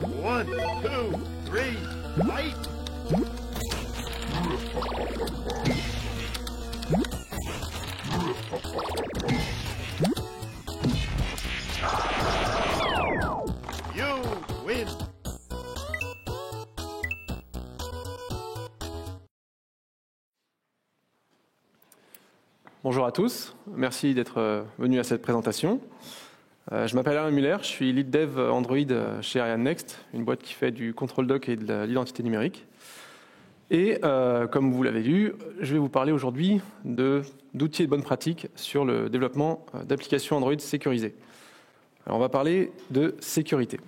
One, two, three, fight! You win! Bonjour à tous, merci d'être venus à cette présentation. Je m'appelle Alain Muller, je suis lead dev Android chez Ariane Next, une boîte qui fait du contrôle doc et de l'identité numérique. Et comme vous l'avez vu, je vais vous parler aujourd'hui d'outils et de bonnes pratiques sur le développement d'applications Android sécurisées. Alors on va parler de sécurité.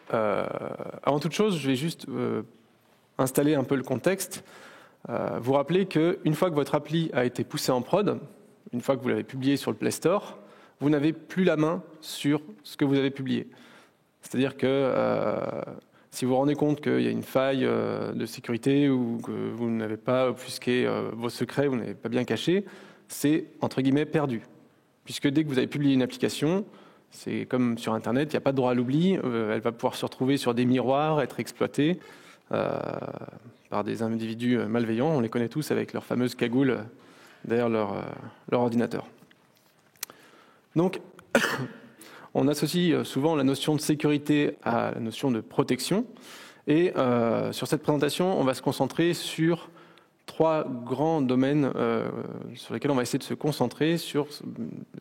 Avant toute chose, je vais juste installer un peu le contexte. Vous rappelez qu'une fois que votre appli a été poussée en prod, une fois que vous l'avez publié sur le Play Store, vous n'avez plus la main sur ce que vous avez publié. C'est-à-dire que si vous vous rendez compte qu'il y a une faille de sécurité ou que vous n'avez pas obfusqué vos secrets, vous n'avez pas bien caché, c'est entre guillemets perdu. Puisque dès que vous avez publié une application, c'est comme sur Internet, il n'y a pas de droit à l'oubli, elle va pouvoir se retrouver sur des miroirs, être exploitée par des individus malveillants. On les connaît tous avec leur fameuse cagoule derrière leur ordinateur. Donc, on associe souvent la notion de sécurité à la notion de protection. Et sur cette présentation, on va se concentrer sur trois grands domaines sur lesquels on va essayer de se concentrer sur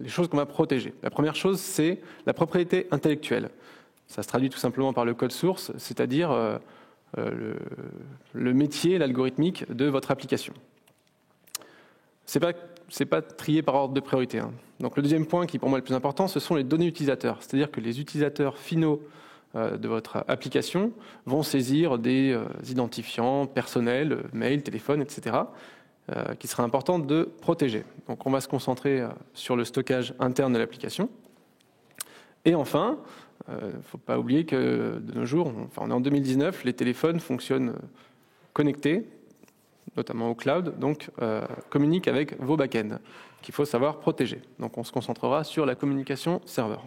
les choses qu'on va protéger. La première chose, c'est la propriété intellectuelle. Ça se traduit tout simplement par le code source, c'est-à-dire le métier, l'algorithmique de votre application. C'est pas trié par ordre de priorité. Hein. Donc le deuxième point qui pour moi est le plus important, ce sont les données utilisateurs. C'est-à-dire que les utilisateurs finaux de votre application vont saisir des identifiants personnels, mail, téléphone, etc., qui sera important de protéger. Donc on va se concentrer sur le stockage interne de l'application. Et enfin, il ne faut pas oublier que de nos jours, on est en 2019, les téléphones fonctionnent connectés, notamment au cloud, donc communiquent avec vos back-ends, qu'il faut savoir protéger. Donc on se concentrera sur la communication serveur.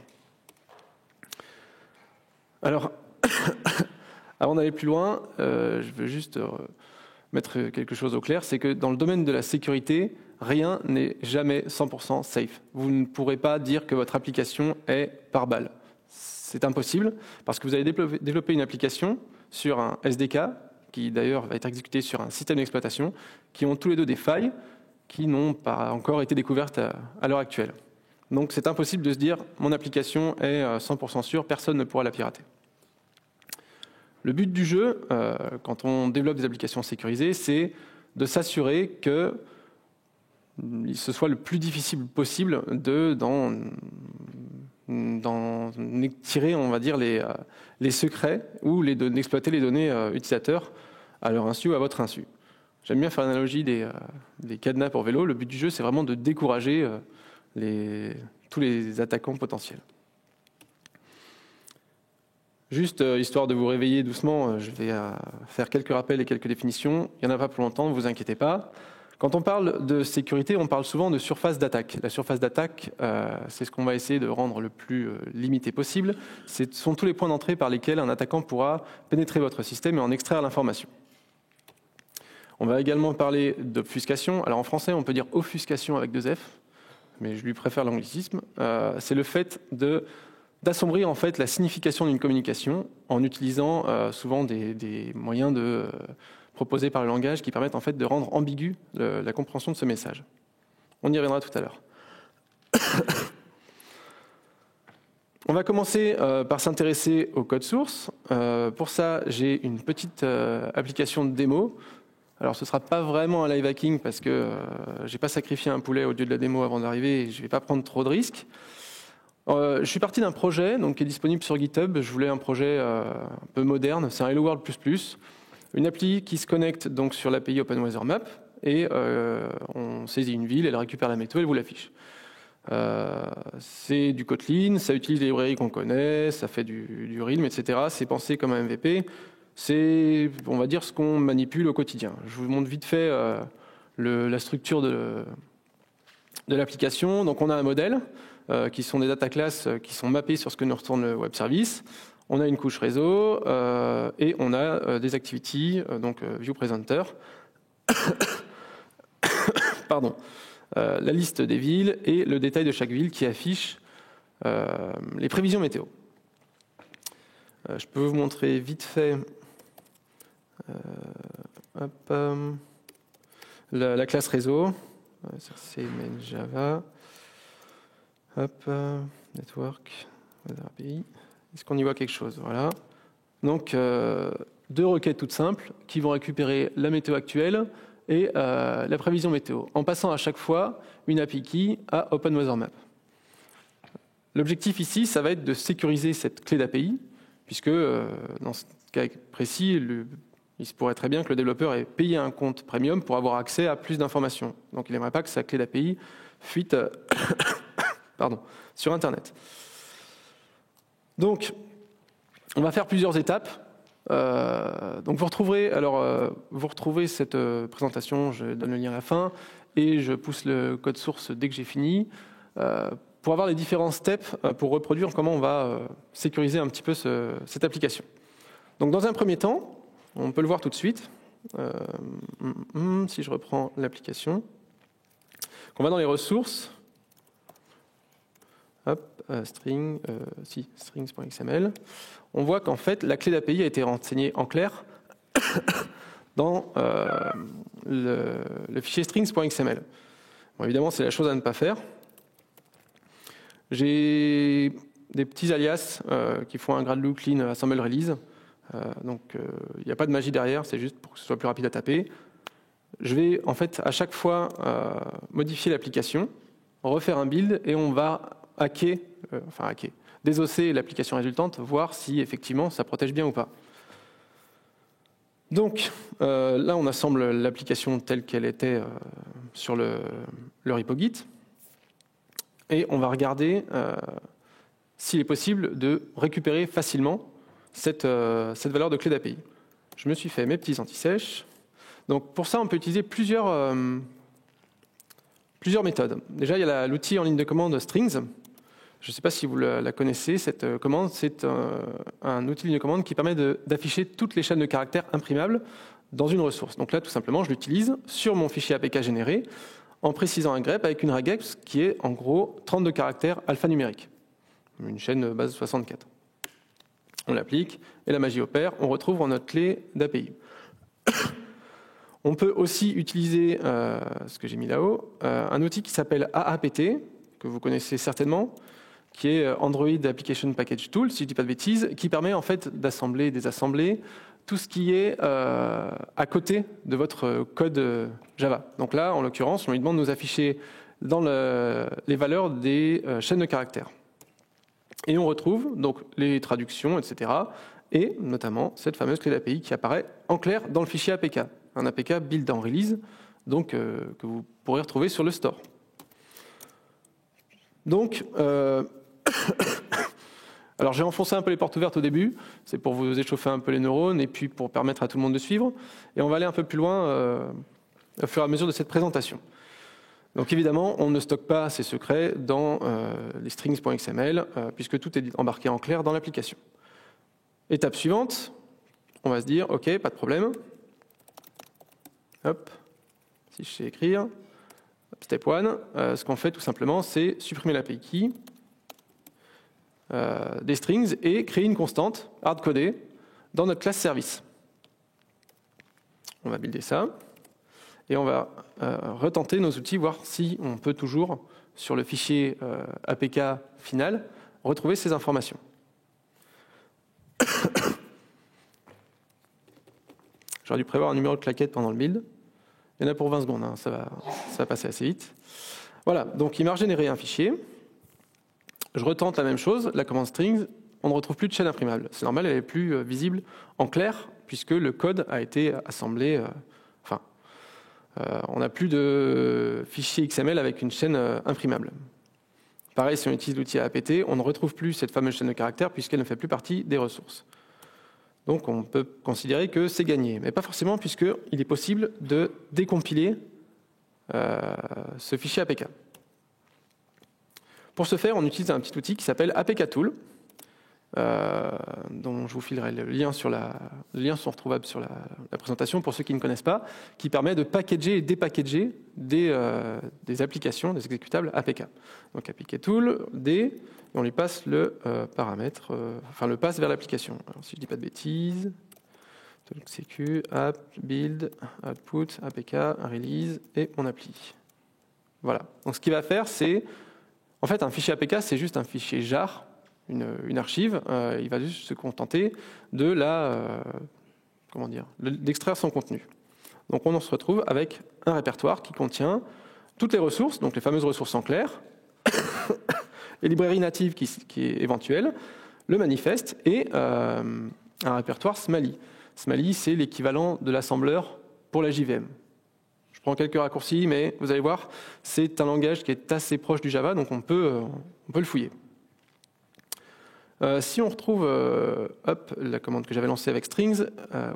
Alors, avant d'aller plus loin, je veux juste mettre quelque chose au clair, c'est que dans le domaine de la sécurité, rien n'est jamais 100% safe. Vous ne pourrez pas dire que votre application est par balle. C'est impossible, parce que vous allez développer une application sur un SDK, qui d'ailleurs va être exécuté sur un système d'exploitation, qui ont tous les deux des failles qui n'ont pas encore été découvertes à l'heure actuelle. Donc c'est impossible de se dire « mon application est 100% sûre, personne ne pourra la pirater ». Le but du jeu, quand on développe des applications sécurisées, c'est de s'assurer que ce soit le plus difficile possible d'en tirer, on va dire, les secrets ou d'exploiter les données utilisateurs à leur insu ou à votre insu. J'aime bien faire l'analogie des cadenas pour vélo. Le but du jeu, c'est vraiment de décourager tous les attaquants potentiels. Juste, histoire de vous réveiller doucement, je vais faire quelques rappels et quelques définitions. Il n'y en a pas pour longtemps, ne vous inquiétez pas. Quand on parle de sécurité, on parle souvent de surface d'attaque. La surface d'attaque, c'est ce qu'on va essayer de rendre le plus limité possible. Ce sont tous les points d'entrée par lesquels un attaquant pourra pénétrer votre système et en extraire l'information. On va également parler d'obfuscation. Alors en français, on peut dire offuscation avec 2 F, mais je lui préfère l'anglicisme. C'est le fait d'assombrir en fait la signification d'une communication en utilisant souvent des moyens proposés par le langage qui permettent en fait de rendre ambiguë la compréhension de ce message. On y reviendra tout à l'heure. On va commencer par s'intéresser au code source. Pour ça, j'ai une petite application de démo. Alors ce ne sera pas vraiment un live hacking parce que je n'ai pas sacrifié un poulet au dieu de la démo avant d'arriver et je ne vais pas prendre trop de risques. Je suis parti d'un projet donc, qui est disponible sur GitHub. Je voulais un projet un peu moderne, c'est un Hello World++. Une appli qui se connecte donc sur l'API OpenWeatherMap et on saisit une ville, elle récupère la météo et vous l'affiche. C'est du Kotlin, ça utilise les librairies qu'on connaît, ça fait du Realm, etc. C'est pensé comme un MVP. C'est, on va dire, ce qu'on manipule au quotidien. Je vous montre vite fait la structure de l'application. Donc on a un modèle qui sont des data classes qui sont mappées sur ce que nous retourne le web service. On a une couche réseau et on a des activities, donc view presenter. Pardon. La liste des villes et le détail de chaque ville qui affiche les prévisions météo. Je peux vous montrer vite fait la classe réseau. Ça c'est main Java. Hop, network, API. Est-ce qu'on y voit quelque chose? Voilà. Donc, deux requêtes toutes simples qui vont récupérer la météo actuelle et la prévision météo, en passant à chaque fois une API key à OpenWeatherMap. L'objectif ici, ça va être de sécuriser cette clé d'API, puisque dans ce cas précis, il se pourrait très bien que le développeur ait payé un compte premium pour avoir accès à plus d'informations. Donc il n'aimerait pas que sa clé d'API fuite sur Internet. Donc, on va faire plusieurs étapes. Donc vous retrouvez cette présentation, je donne le lien à la fin, et je pousse le code source dès que j'ai fini, pour avoir les différents steps pour reproduire comment on va sécuriser un petit peu cette application. Donc dans un premier temps, on peut le voir tout de suite, si je reprends l'application, on va dans les ressources, strings.xml, on voit qu'en fait la clé d'API a été renseignée en clair dans le fichier strings.xml. Bon, évidemment, c'est la chose à ne pas faire. J'ai des petits alias qui font un gradle clean assemble release. Donc il n'y a pas de magie derrière, c'est juste pour que ce soit plus rapide à taper. Je vais en fait à chaque fois modifier l'application, refaire un build et on va désosser l'application résultante, voir si effectivement ça protège bien ou pas. Donc là on assemble l'application telle qu'elle était sur le repo Git et on va regarder s'il est possible de récupérer facilement cette valeur de clé d'API. Je me suis fait mes petits anti-sèches. Donc pour ça on peut utiliser plusieurs méthodes. Déjà il y a l'outil en ligne de commande strings. Je ne sais pas si vous la connaissez, cette commande, c'est un outil de ligne de commande qui permet d'afficher toutes les chaînes de caractères imprimables dans une ressource. Donc là, tout simplement, je l'utilise sur mon fichier APK généré en précisant un grep avec une regex qui est en gros 32 caractères alphanumériques, une chaîne base 64. On l'applique et la magie opère, on retrouve notre clé d'API. On peut aussi utiliser, ce que j'ai mis là-haut, un outil qui s'appelle AAPT, que vous connaissez certainement, qui est Android Application Package Tool, si je ne dis pas de bêtises, qui permet en fait d'assembler, désassembler tout ce qui est à côté de votre code Java. Donc là, en l'occurrence, on lui demande de nous afficher dans les valeurs des chaînes de caractères. Et on retrouve donc les traductions, etc. Et notamment cette fameuse clé d'API qui apparaît en clair dans le fichier APK. Un APK build en release, donc que vous pourrez retrouver sur le store. Donc, alors j'ai enfoncé un peu les portes ouvertes au début, c'est pour vous échauffer un peu les neurones et puis pour permettre à tout le monde de suivre. Et on va aller un peu plus loin au fur et à mesure de cette présentation. Donc évidemment, on ne stocke pas ces secrets dans les strings.xml puisque tout est embarqué en clair dans l'application. Étape suivante, on va se dire, ok, pas de problème. Hop, si je sais écrire. Step 1, ce qu'on fait tout simplement, c'est supprimer l'API key des strings et créer une constante hard-codée dans notre classe service. On va builder ça et on va retenter nos outils, voir si on peut toujours, sur le fichier APK final, retrouver ces informations. J'aurais dû prévoir un numéro de claquette pendant le build. Il y en a pour 20 secondes, hein, ça va passer assez vite. Voilà, donc il m'a régénéré un fichier. Je retente la même chose, la commande strings, on ne retrouve plus de chaîne imprimable. C'est normal, elle est plus visible en clair, puisque le code a été assemblé. On n'a plus de fichier XML avec une chaîne imprimable. Pareil, si on utilise l'outil AAPT, on ne retrouve plus cette fameuse chaîne de caractères, puisqu'elle ne fait plus partie des ressources. Donc on peut considérer que c'est gagné, mais pas forcément puisqu'il est possible de décompiler ce fichier APK. Pour ce faire, on utilise un petit outil qui s'appelle APK Tool dont je vous filerai le lien les liens sont retrouvables sur la présentation pour ceux qui ne connaissent pas, qui permet de packager et dépackager des applications, des exécutables APK. Donc APK tool, et on lui passe le paramètre, le passe vers l'application. Alors si je ne dis pas de bêtises, sécu, app, build, output, APK, release et mon appli. Voilà. Donc ce qu'il va faire, c'est, en fait, un fichier APK, c'est juste un fichier jar, une archive. Il va juste se contenter de d'extraire son contenu. Donc on se retrouve avec un répertoire qui contient toutes les ressources, donc les fameuses ressources en clair, les librairies natives qui est éventuelle, le manifeste et un répertoire Smally. Smally, c'est l'équivalent de l'assembleur pour la JVM. Je prends quelques raccourcis, mais vous allez voir, c'est un langage qui est assez proche du Java, donc on peut le fouiller. Si on retrouve la commande que j'avais lancée avec strings,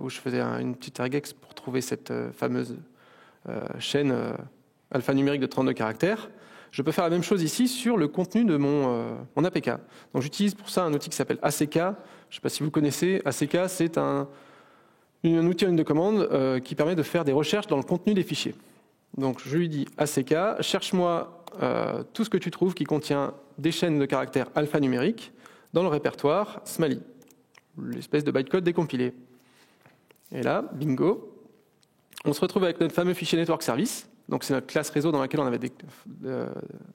où je faisais une petite regex pour trouver cette fameuse chaîne alphanumérique de 32 caractères, je peux faire la même chose ici sur le contenu de mon APK. Donc j'utilise pour ça un outil qui s'appelle ACK. Je ne sais pas si vous connaissez. ACK, c'est un outil en ligne de commande qui permet de faire des recherches dans le contenu des fichiers. Donc je lui dis ACK, cherche-moi tout ce que tu trouves qui contient des chaînes de caractères alphanumériques dans le répertoire Smally, l'espèce de bytecode décompilé. Et là, bingo, on se retrouve avec notre fameux fichier network service. Donc c'est notre classe réseau dans laquelle on avait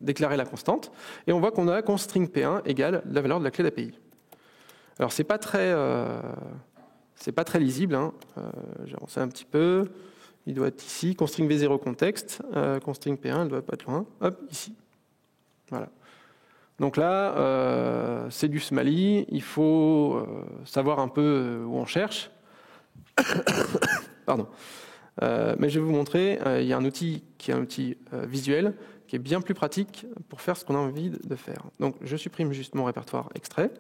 déclaré la constante. Et on voit qu'on a const string P1 égale la valeur de la clé d'API. Alors c'est pas très lisible. J'ai avancé un petit peu. Il doit être ici. Const string V0 contexte. Const string P1, elle doit pas être loin. Hop, ici. Voilà. Donc là, c'est du Smally. Il faut savoir un peu où on cherche. Pardon. Mais je vais vous montrer, il y a un outil qui est un outil visuel qui est bien plus pratique pour faire ce qu'on a envie de faire. Donc je supprime juste mon répertoire extrait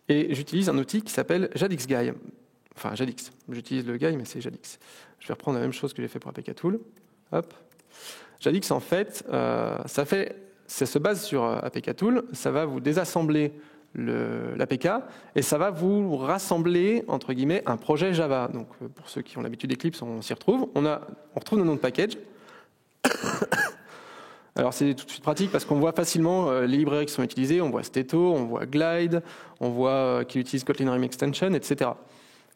et j'utilise un outil qui s'appelle JadixGuy. Enfin Jadix, j'utilise le Guy mais c'est Jadix. Je vais reprendre la même chose que j'ai fait pour APK Tool. Hop. Jadix en fait, ça se base sur APK Tool, ça va vous désassembler l'APK et ça va vous rassembler entre guillemets un projet Java. Donc pour ceux qui ont l'habitude d'Eclipse, on s'y retrouve. On retrouve nos noms de package. Alors c'est tout de suite pratique parce qu'on voit facilement les librairies qui sont utilisées. On voit Steto, on voit Glide, on voit qu'il utilise Kotlin Rim Extension, etc.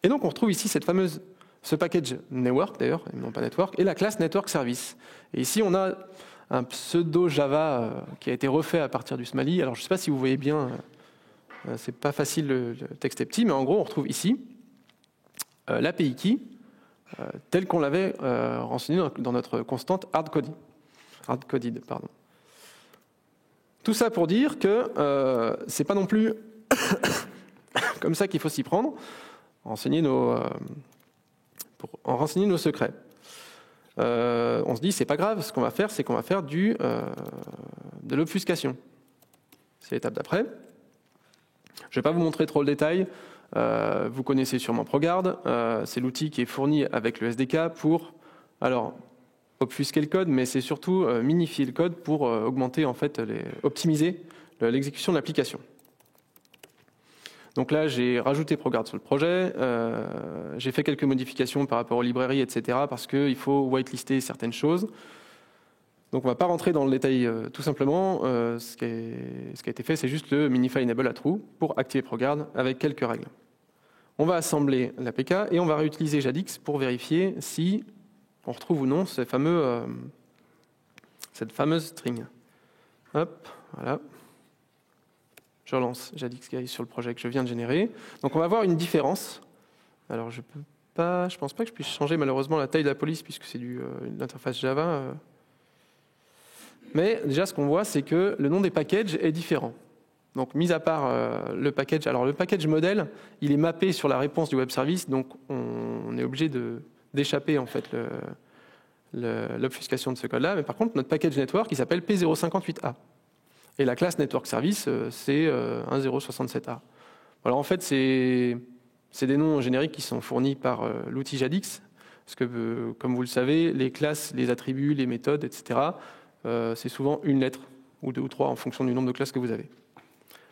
Et donc on retrouve ici ce package network d'ailleurs, non pas network, et la classe network service. Et ici on a un pseudo Java qui a été refait à partir du Smally. Alors je ne sais pas si vous voyez bien. C'est pas facile, le texte est petit, mais en gros, on retrouve ici l'API key tel qu'on l'avait renseigné dans notre constante hardcoded. Tout ça pour dire que c'est pas non plus comme ça qu'il faut s'y prendre, pour renseigner nos secrets. On se dit, c'est pas grave, ce qu'on va faire, c'est qu'on va faire de l'obfuscation. C'est l'étape d'après. Je ne vais pas vous montrer trop le détail. Vous connaissez sûrement ProGuard. C'est l'outil qui est fourni avec le SDK pour obfusquer le code, mais c'est surtout minifier le code pour augmenter, optimiser l'exécution de l'application. Donc là, j'ai rajouté ProGuard sur le projet. J'ai fait quelques modifications par rapport aux librairies, etc. parce qu'il faut whitelister certaines choses. Donc on ne va pas rentrer dans le détail tout simplement. Ce qui a été fait, c'est juste le minify enable à true pour activer ProGuard avec quelques règles. On va assembler l'APK et on va réutiliser Jadix pour vérifier si on retrouve ou non cette fameuse string. Hop, voilà. Je relance JadixGuy sur le projet que je viens de générer. Donc on va voir une différence. Alors je pense pas que je puisse changer malheureusement la taille de la police puisque c'est une interface Java. Mais déjà, ce qu'on voit, c'est que le nom des packages est différent. Donc, mis à part le package, alors le package modèle, il est mappé sur la réponse du web service, donc on est obligé d'échapper en fait l'obfuscation de ce code-là. Mais par contre, notre package network, il s'appelle P058A. Et la classe network service, c'est 1067A. Alors en fait, c'est des noms génériques qui sont fournis par l'outil Jadix, parce que, comme vous le savez, les classes, les attributs, les méthodes, etc., c'est souvent une lettre ou deux ou trois en fonction du nombre de classes que vous avez.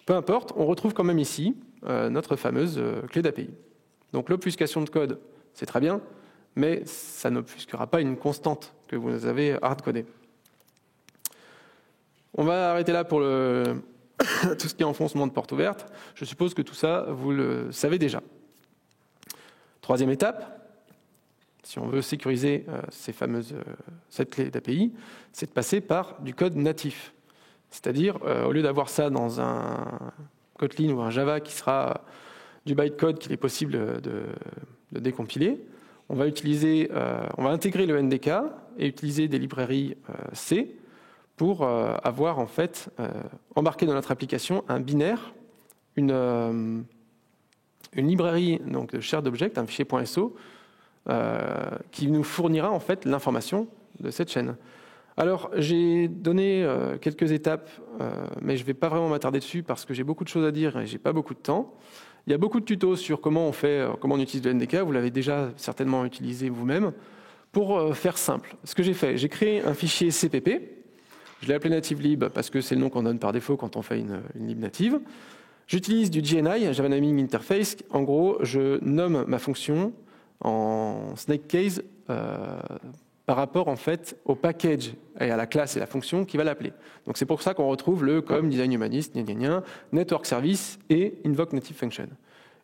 Peu importe, on retrouve quand même ici notre fameuse clé d'API. Donc l'obfuscation de code, c'est très bien, mais ça n'obfusquera pas une constante que vous avez hardcodée. On va arrêter là pour tout ce qui est enfoncement de porte ouverte. Je suppose que tout ça, vous le savez déjà. Troisième étape, si on veut sécuriser cette clé d'API, c'est de passer par du code natif. C'est-à-dire, au lieu d'avoir ça dans un Kotlin ou un Java qui sera du bytecode qu'il est possible de décompiler, on va intégrer le NDK et utiliser des librairies C pour avoir en fait embarqué dans notre application un binaire, une librairie donc, de shared object, un fichier .so, qui nous fournira en fait l'information de cette chaîne. Alors j'ai donné quelques étapes, mais je ne vais pas vraiment m'attarder dessus parce que j'ai beaucoup de choses à dire et j'ai pas beaucoup de temps. Il y a beaucoup de tutos sur comment on utilise le NDK, vous l'avez déjà certainement utilisé vous-même. Pour faire simple, ce que j'ai fait, j'ai créé un fichier CPP, je l'ai appelé native.lib parce que c'est le nom qu'on donne par défaut quand on fait une lib native. J'utilise du JNI, Java Naming Interface. En gros, je nomme ma fonction en snake case par rapport en fait au package et à la classe et la fonction qui va l'appeler. Donc c'est pour ça qu'on retrouve le com, design humanist, network service et invoke native function.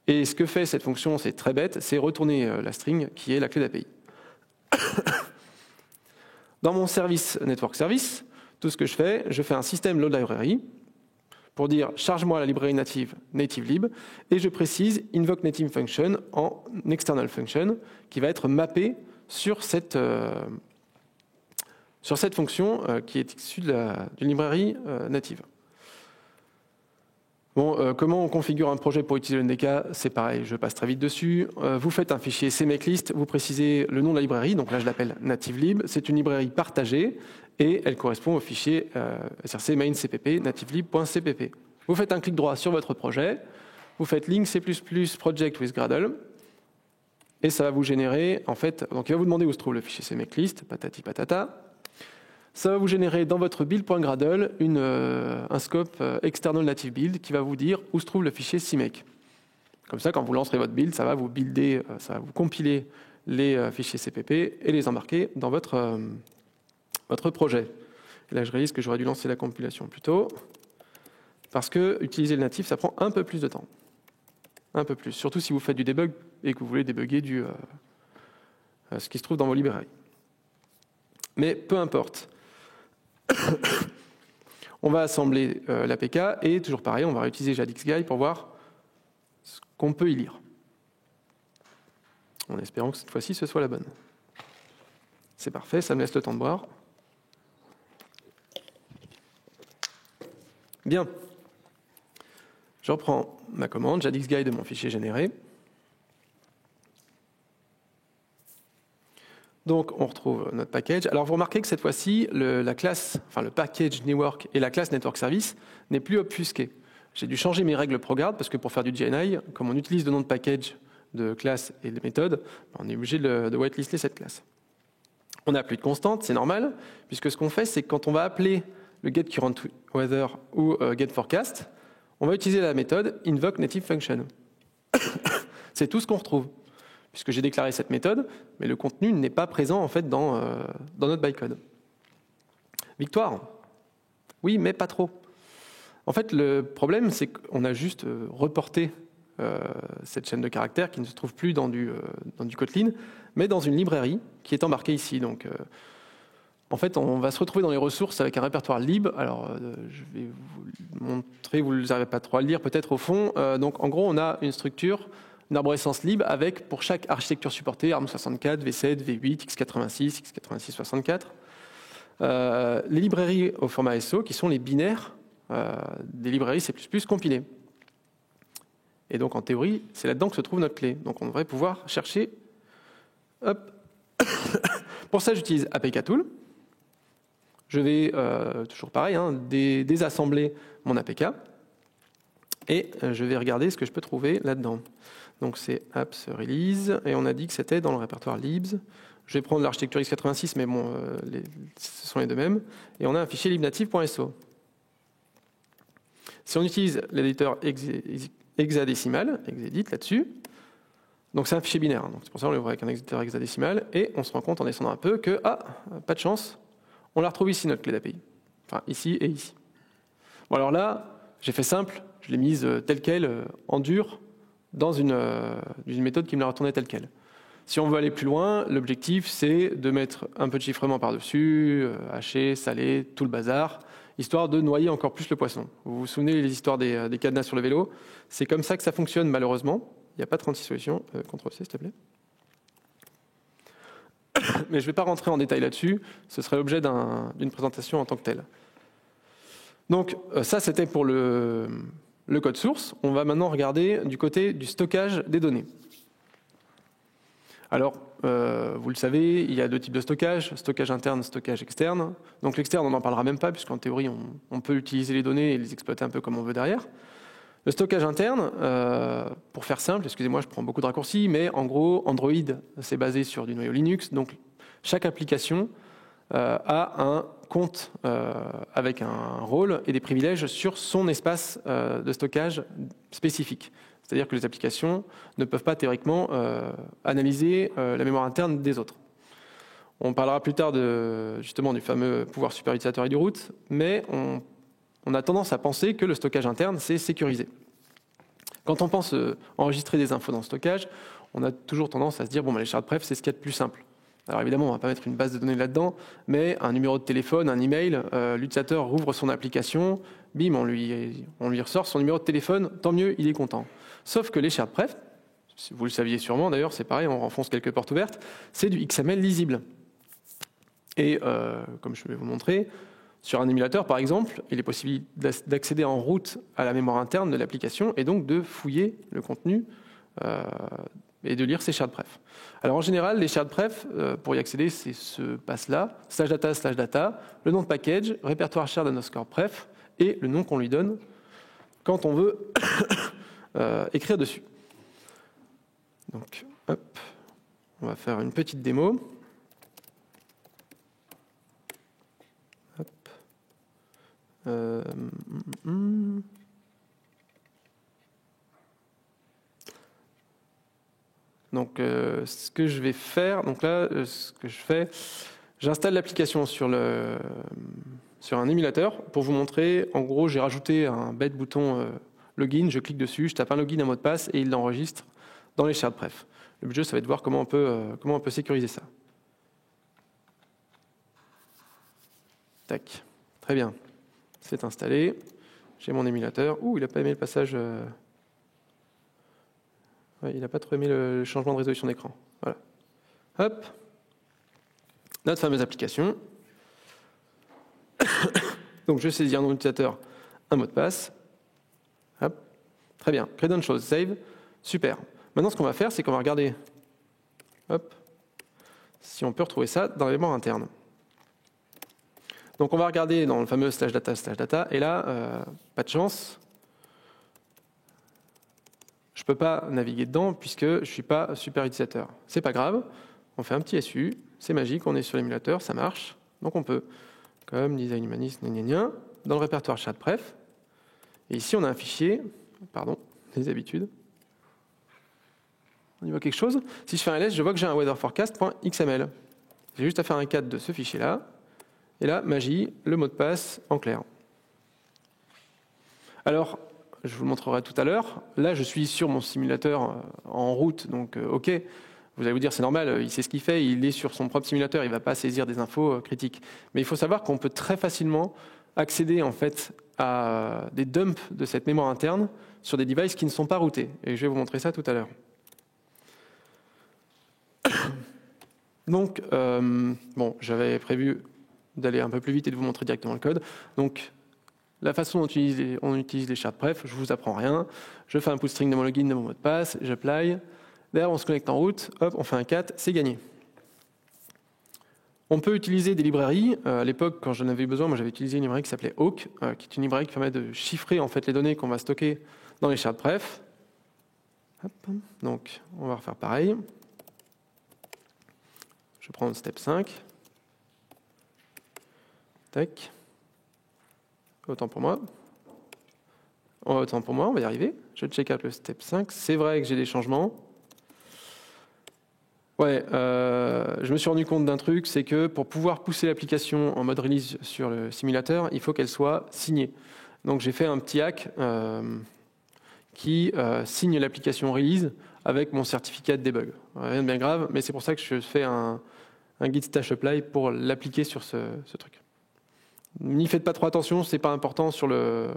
Et ce que fait cette fonction, c'est très bête, c'est retourner la string qui est la clé d'API. Dans mon service network service, tout ce que je fais un système load library pour dire charge-moi la librairie native lib et je précise invoke native function en external function qui va être mappée sur cette fonction qui est issue d'une librairie native. Bon, comment on configure un projet pour utiliser le NDK? C'est pareil, je passe très vite dessus. Vous faites un fichier cmakelist, vous précisez le nom de la librairie, donc là je l'appelle native.lib. C'est une librairie partagée et elle correspond au fichier src main cpp native.lib.cpp. Vous faites un clic droit sur votre projet, vous faites link C++ project with Gradle et ça va vous générer, en fait, donc il va vous demander où se trouve le fichier cmakelist, patati patata. Ça va vous générer dans votre build.gradle un scope external native build qui va vous dire où se trouve le fichier CMake. Comme ça, quand vous lancerez votre build, ça va vous compiler les fichiers CPP et les embarquer dans votre projet. Et là, je réalise que j'aurais dû lancer la compilation plus tôt, parce que utiliser le natif, ça prend un peu plus de temps. Un peu plus, surtout si vous faites du debug et que vous voulez débugger ce qui se trouve dans vos librairies. Mais peu importe. On va assembler l'APK et toujours pareil, on va réutiliser JadXGuy pour voir ce qu'on peut y lire. En espérant que cette fois-ci ce soit la bonne. C'est parfait, ça me laisse le temps de boire. Bien. Je reprends ma commande, JadXGuy de mon fichier généré. Donc, on retrouve notre package. Alors, vous remarquez que cette fois-ci, le package network et la classe network service n'est plus obfusqué. J'ai dû changer mes règles ProGuard parce que pour faire du JNI, comme on utilise le nom de package, de classe et de méthode, on est obligé de whitelister cette classe. On n'a plus de constante, c'est normal, puisque ce qu'on fait, c'est que quand on va appeler le getCurrentWeather ou getForecast, on va utiliser la méthode invoke native function. C'est tout ce qu'on retrouve, puisque j'ai déclaré cette méthode, mais le contenu n'est pas présent en fait dans notre bytecode. Victoire? Oui, mais pas trop. En fait, le problème, c'est qu'on a juste reporté cette chaîne de caractères qui ne se trouve plus dans du Kotlin, mais dans une librairie qui est embarquée ici. Donc, en fait, on va se retrouver dans les ressources avec un répertoire lib. Alors, je vais vous montrer, vous n'arrivez pas trop à le lire peut-être au fond. Donc, en gros, on a une structure, une arborescence lib avec, pour chaque architecture supportée, ARM64, V7, V8, x86, x86-64. Les librairies au format SO, qui sont les binaires des librairies C++ compilées. Et donc, en théorie, c'est là-dedans que se trouve notre clé. Donc, on devrait pouvoir chercher. Hop. Pour ça, j'utilise APKTool. Je vais, toujours pareil, désassembler mon APK. Et je vais regarder ce que je peux trouver là-dedans. Donc, c'est apps release. Et on a dit que c'était dans le répertoire libs. Je vais prendre l'architecture x86, mais bon, ce sont les deux mêmes. Et on a un fichier libnative.so. Si on utilise l'éditeur hexadécimal, hexedit là-dessus, donc c'est un fichier binaire, donc c'est pour ça qu'on l'ouvre avec un éditeur hexadécimal, et on se rend compte en descendant un peu que, pas de chance, on la retrouve ici, notre clé d'API. Enfin, ici et ici. Bon, alors là, j'ai fait simple, je l'ai mise telle qu'elle, en dur, dans une méthode qui me l'a retournée telle qu'elle. Si on veut aller plus loin, l'objectif, c'est de mettre un peu de chiffrement par-dessus, haché, salé, tout le bazar, histoire de noyer encore plus le poisson. Vous vous souvenez les histoires des cadenas sur le vélo? C'est comme ça que ça fonctionne, malheureusement. Il n'y a pas 36 solutions. CTRL-C, s'il te plaît. Mais je ne vais pas rentrer en détail là-dessus. Ce serait l'objet d'une présentation en tant que telle. Donc, ça, c'était pour le code source. On va maintenant regarder du côté du stockage des données. Alors, vous le savez, il y a deux types de stockage interne, stockage externe. Donc l'externe, on n'en parlera même pas, puisqu'en théorie, on peut utiliser les données et les exploiter un peu comme on veut derrière. Le stockage interne, pour faire simple, excusez-moi, je prends beaucoup de raccourcis, mais en gros, Android, c'est basé sur du noyau Linux, donc chaque application a un compte avec un rôle et des privilèges sur son espace de stockage spécifique. C'est-à-dire que les applications ne peuvent pas théoriquement analyser la mémoire interne des autres. On parlera plus tard justement du fameux pouvoir super utilisateur et du root, mais on a tendance à penser que le stockage interne, c'est sécurisé. Quand on pense enregistrer des infos dans le stockage, on a toujours tendance à se dire, bon, les shardpref, c'est ce qu'il y a de plus simple. Alors évidemment, on ne va pas mettre une base de données là-dedans, mais un numéro de téléphone, un email, l'utilisateur ouvre son application, bim, on lui ressort son numéro de téléphone, tant mieux, il est content. Sauf que les shardpref, vous le saviez sûrement d'ailleurs, c'est pareil, on renfonce quelques portes ouvertes, c'est du XML lisible. Et comme je vais vous montrer, sur un émulateur par exemple, il est possible d'accéder en route à la mémoire interne de l'application et donc de fouiller le contenu et de lire ces shardpref. Alors en général, les shardpref, pour y accéder, c'est ce pass-là, /data, le nom de package, répertoire shard_pref et le nom qu'on lui donne quand on veut écrire dessus. Donc, hop, on va faire une petite démo. Hop. Donc, ce que je vais faire, donc là, ce que je fais, j'installe l'application sur un émulateur pour vous montrer. En gros, j'ai rajouté un bête bouton login, je clique dessus, je tape un login, un mot de passe et il l'enregistre dans les shardpref. Le but, ça va être de voir comment on peut sécuriser ça. Tac, très bien. C'est installé. J'ai mon émulateur. Ouh, il n'a pas aimé le passage. Ouais, il n'a pas trop aimé le changement de résolution d'écran. Voilà. Hop. Notre fameuse application. Donc, je saisis un nom d'utilisateur, un mot de passe. Hop. Très bien. Créer une chose. Save. Super. Maintenant, ce qu'on va faire, c'est qu'on va regarder si on peut retrouver ça dans la mémoire interne. Donc, on va regarder dans le fameux /data, et là, pas de chance. Je ne peux pas naviguer dedans puisque je ne suis pas super utilisateur. C'est pas grave. On fait un petit SU. C'est magique. On est sur l'émulateur. Ça marche. Donc, on peut, comme design humanist, dans le répertoire shardpref. Et ici, on a un fichier. Pardon, les habitudes. On y voit quelque chose. Si je fais un ls, je vois que j'ai un weatherforecast.xml. J'ai juste à faire un cat de ce fichier-là. Et là, magie, le mot de passe en clair. Alors, je vous le montrerai tout à l'heure. Là, je suis sur mon simulateur en route, donc OK. Vous allez vous dire, c'est normal, il sait ce qu'il fait, il est sur son propre simulateur, il ne va pas saisir des infos critiques. Mais il faut savoir qu'on peut très facilement accéder en fait à des dumps de cette mémoire interne sur des devices qui ne sont pas routés. Et je vais vous montrer ça tout à l'heure. Donc, bon, j'avais prévu d'aller un peu plus vite et de vous montrer directement le code. Donc, la façon dont on utilise les shardpref, je ne vous apprends rien. Je fais un put string de mon login, de mon mot de passe, j'apply. Derrière, on se connecte en route, hop, on fait un cat, c'est gagné. On peut utiliser des librairies. À l'époque, quand j'en avais eu besoin, moi j'avais utilisé une librairie qui s'appelait Hawk, qui est une librairie qui permet de chiffrer en fait les données qu'on va stocker dans les shardpref. Donc, on va refaire pareil. Je prends le step 5. Tac. Autant pour moi. Oh, autant pour moi, on va y arriver. Je check out le step 5. C'est vrai que j'ai des changements. Ouais, je me suis rendu compte d'un truc, c'est que pour pouvoir pousser l'application en mode release sur le simulateur, il faut qu'elle soit signée. Donc j'ai fait un petit hack qui signe l'application release avec mon certificat de debug. Rien de bien grave, mais c'est pour ça que je fais un git stash apply pour l'appliquer sur ce truc. N'y faites pas trop attention, c'est pas important sur la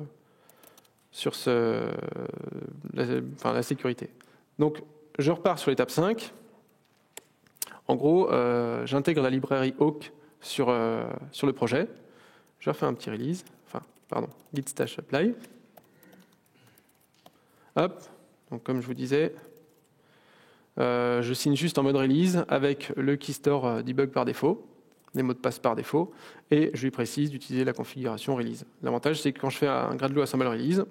sécurité. Donc je repars sur l'étape 5. En gros, j'intègre la librairie Awk sur le projet. Je refais un petit release, git stash apply. Hop, donc comme je vous disais, je signe juste en mode release avec le keystore debug par défaut, les mots de passe par défaut, et je lui précise d'utiliser la configuration release. L'avantage, c'est que quand je fais un Gradle assemble release,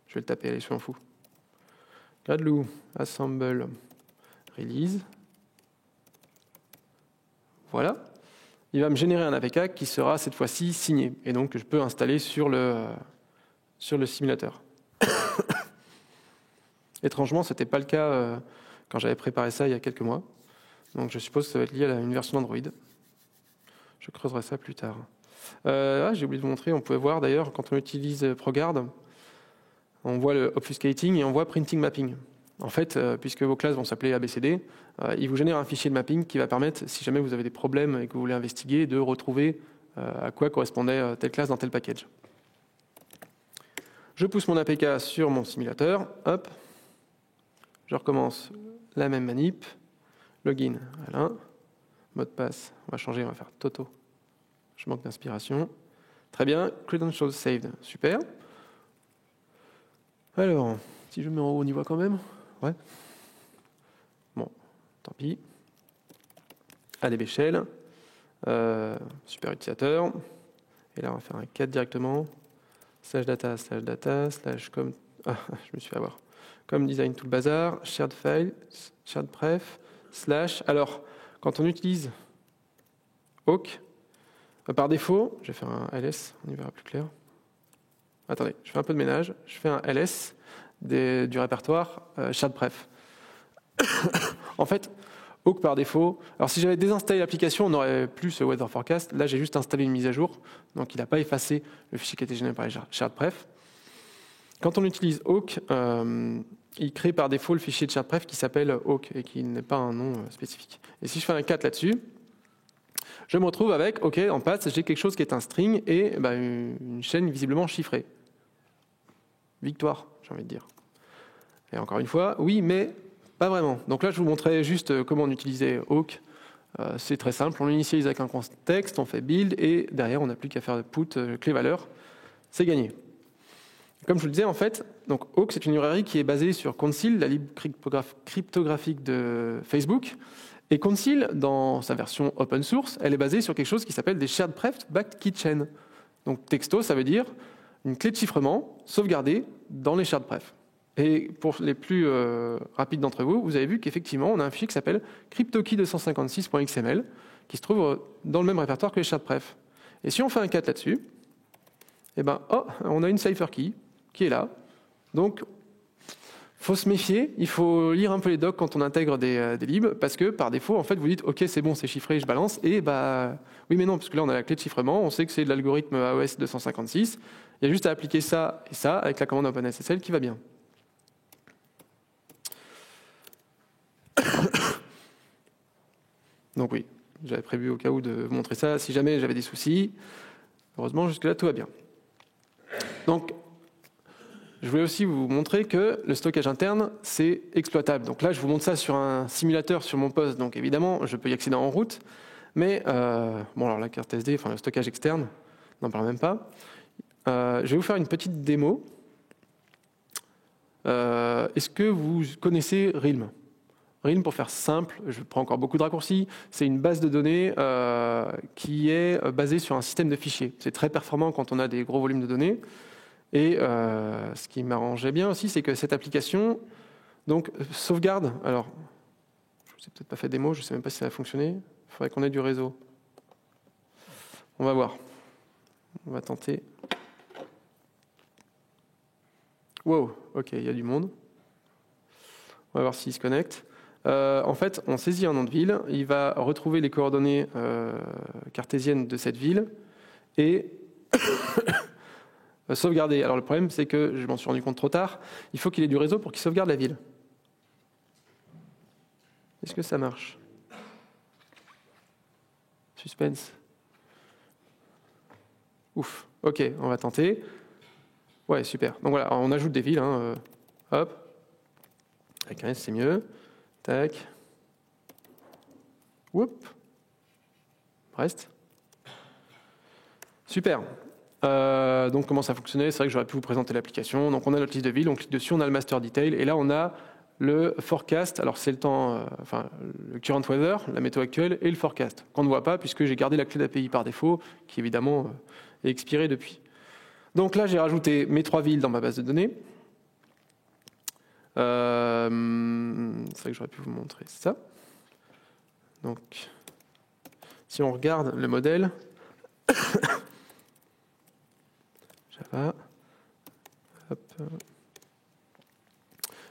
je vais le taper, allez, je m'en fous. Gradle assemble release. Voilà. Il va me générer un APK qui sera cette fois-ci signé, et donc que je peux installer sur le simulateur. Étrangement, ce n'était pas le cas quand j'avais préparé ça il y a quelques mois. Donc je suppose que ça va être lié à une version d'Android. Je creuserai ça plus tard. J'ai oublié de vous montrer, on pouvait voir d'ailleurs, quand on utilise ProGuard, on voit le obfuscating et on voit printing mapping. En fait, puisque vos classes vont s'appeler ABCD, il vous génère un fichier de mapping qui va permettre, si jamais vous avez des problèmes et que vous voulez investiguer, de retrouver à quoi correspondait telle classe dans tel package. Je pousse mon APK sur mon simulateur, hop, je recommence la même manip, login, voilà, mot de passe, on va changer, on va faire Toto, je manque d'inspiration. Très bien, credentials saved, super. Alors, si je mets en haut, on y voit quand même. Ouais. Bon, tant pis. ADB shell, super utilisateur. Et là, on va faire un 4 directement. /data, /com. Ah, je me suis fait avoir. Comme design tout le bazar, shared file, shared pref, /. Alors, quand on utilise Awk, par défaut, je vais faire un ls, on y verra plus clair. Attendez, je fais un peu de ménage. Je fais un ls du répertoire shared pref. En fait, Awk par défaut. Alors si j'avais désinstallé l'application, on n'aurait plus ce weather forecast. Là, j'ai juste installé une mise à jour, donc il n'a pas effacé le fichier qui a été généré par les shared pref. Quand on utilise Awk, il crée par défaut le fichier de shared pref qui s'appelle Awk et qui n'est pas un nom spécifique. Et si je fais un cat là-dessus, je me retrouve avec, ok, en passe, j'ai quelque chose qui est un string et une chaîne visiblement chiffrée. Victoire, j'ai envie de dire. Et encore une fois, oui, mais pas vraiment. Donc là, je vous montrais juste comment on utilisait Awk. C'est très simple, on l'initialise avec un contexte, on fait build, et derrière, on n'a plus qu'à faire put, clé-valeur. C'est gagné. Comme je vous le disais, en fait, donc Awk, c'est une librairie qui est basée sur Conceal, la libre cryptographique de Facebook. Et Conceal, dans sa version open source, elle est basée sur quelque chose qui s'appelle des shared pref backed keychain. Donc texto, ça veut dire une clé de chiffrement sauvegardée dans les shared pref. Et pour les plus rapides d'entre vous, vous avez vu qu'effectivement, on a un fichier qui s'appelle cryptokey256.xml qui se trouve dans le même répertoire que les shared pref. Et si on fait un cat là-dessus, eh ben, on a une cipher key qui est là. Donc, faut se méfier, il faut lire un peu les docs quand on intègre des libs, parce que par défaut, en fait, vous dites, ok, c'est bon, c'est chiffré, je balance, et oui, mais non, parce que là, on a la clé de chiffrement, on sait que c'est de l'algorithme AES 256, il y a juste à appliquer ça et ça avec la commande OpenSSL qui va bien. Donc oui, j'avais prévu au cas où de vous montrer ça, si jamais j'avais des soucis. Heureusement, jusque-là, tout va bien. Donc, je voulais aussi vous montrer que le stockage interne, c'est exploitable. Donc là, je vous montre ça sur un simulateur sur mon poste. Donc évidemment, je peux y accéder en route. Mais, alors la carte SD, le stockage externe, n'en parle même pas. Je vais vous faire une petite démo. Est-ce que vous connaissez Realm ? Realm, pour faire simple, je prends encore beaucoup de raccourcis, c'est une base de données qui est basée sur un système de fichiers. C'est très performant quand on a des gros volumes de données. Et ce qui m'arrangeait bien aussi, c'est que cette application sauvegarde. Alors, je ne vous ai peut-être pas fait démo, je ne sais même pas si ça va fonctionner. Il faudrait qu'on ait du réseau. On va voir. On va tenter. Wow, ok, il y a du monde. On va voir s'il se connecte. En fait, on saisit un nom de ville, il va retrouver les coordonnées cartésiennes de cette ville et sauvegarder. Alors le problème, c'est que je m'en suis rendu compte trop tard, il faut qu'il ait du réseau pour qu'il sauvegarde la ville. Est-ce que ça marche? Suspense. Ouf, ok, on va tenter. Ouais, super. Donc voilà, on ajoute des villes. Hop. Avec un S, c'est mieux. Tac. Whoop. Reste. Super. Donc comment ça fonctionnait? C'est vrai que j'aurais pu vous présenter l'application. Donc on a notre liste de villes, on clique dessus, on a le master detail, et là on a le forecast. Alors c'est le temps, le current weather, la météo actuelle, et le forecast, qu'on ne voit pas puisque j'ai gardé la clé d'API par défaut, qui évidemment est expirée depuis. Donc là j'ai rajouté mes 3 villes dans ma base de données. C'est vrai que j'aurais pu vous montrer ça. Donc si on regarde le modèle, Java, hop.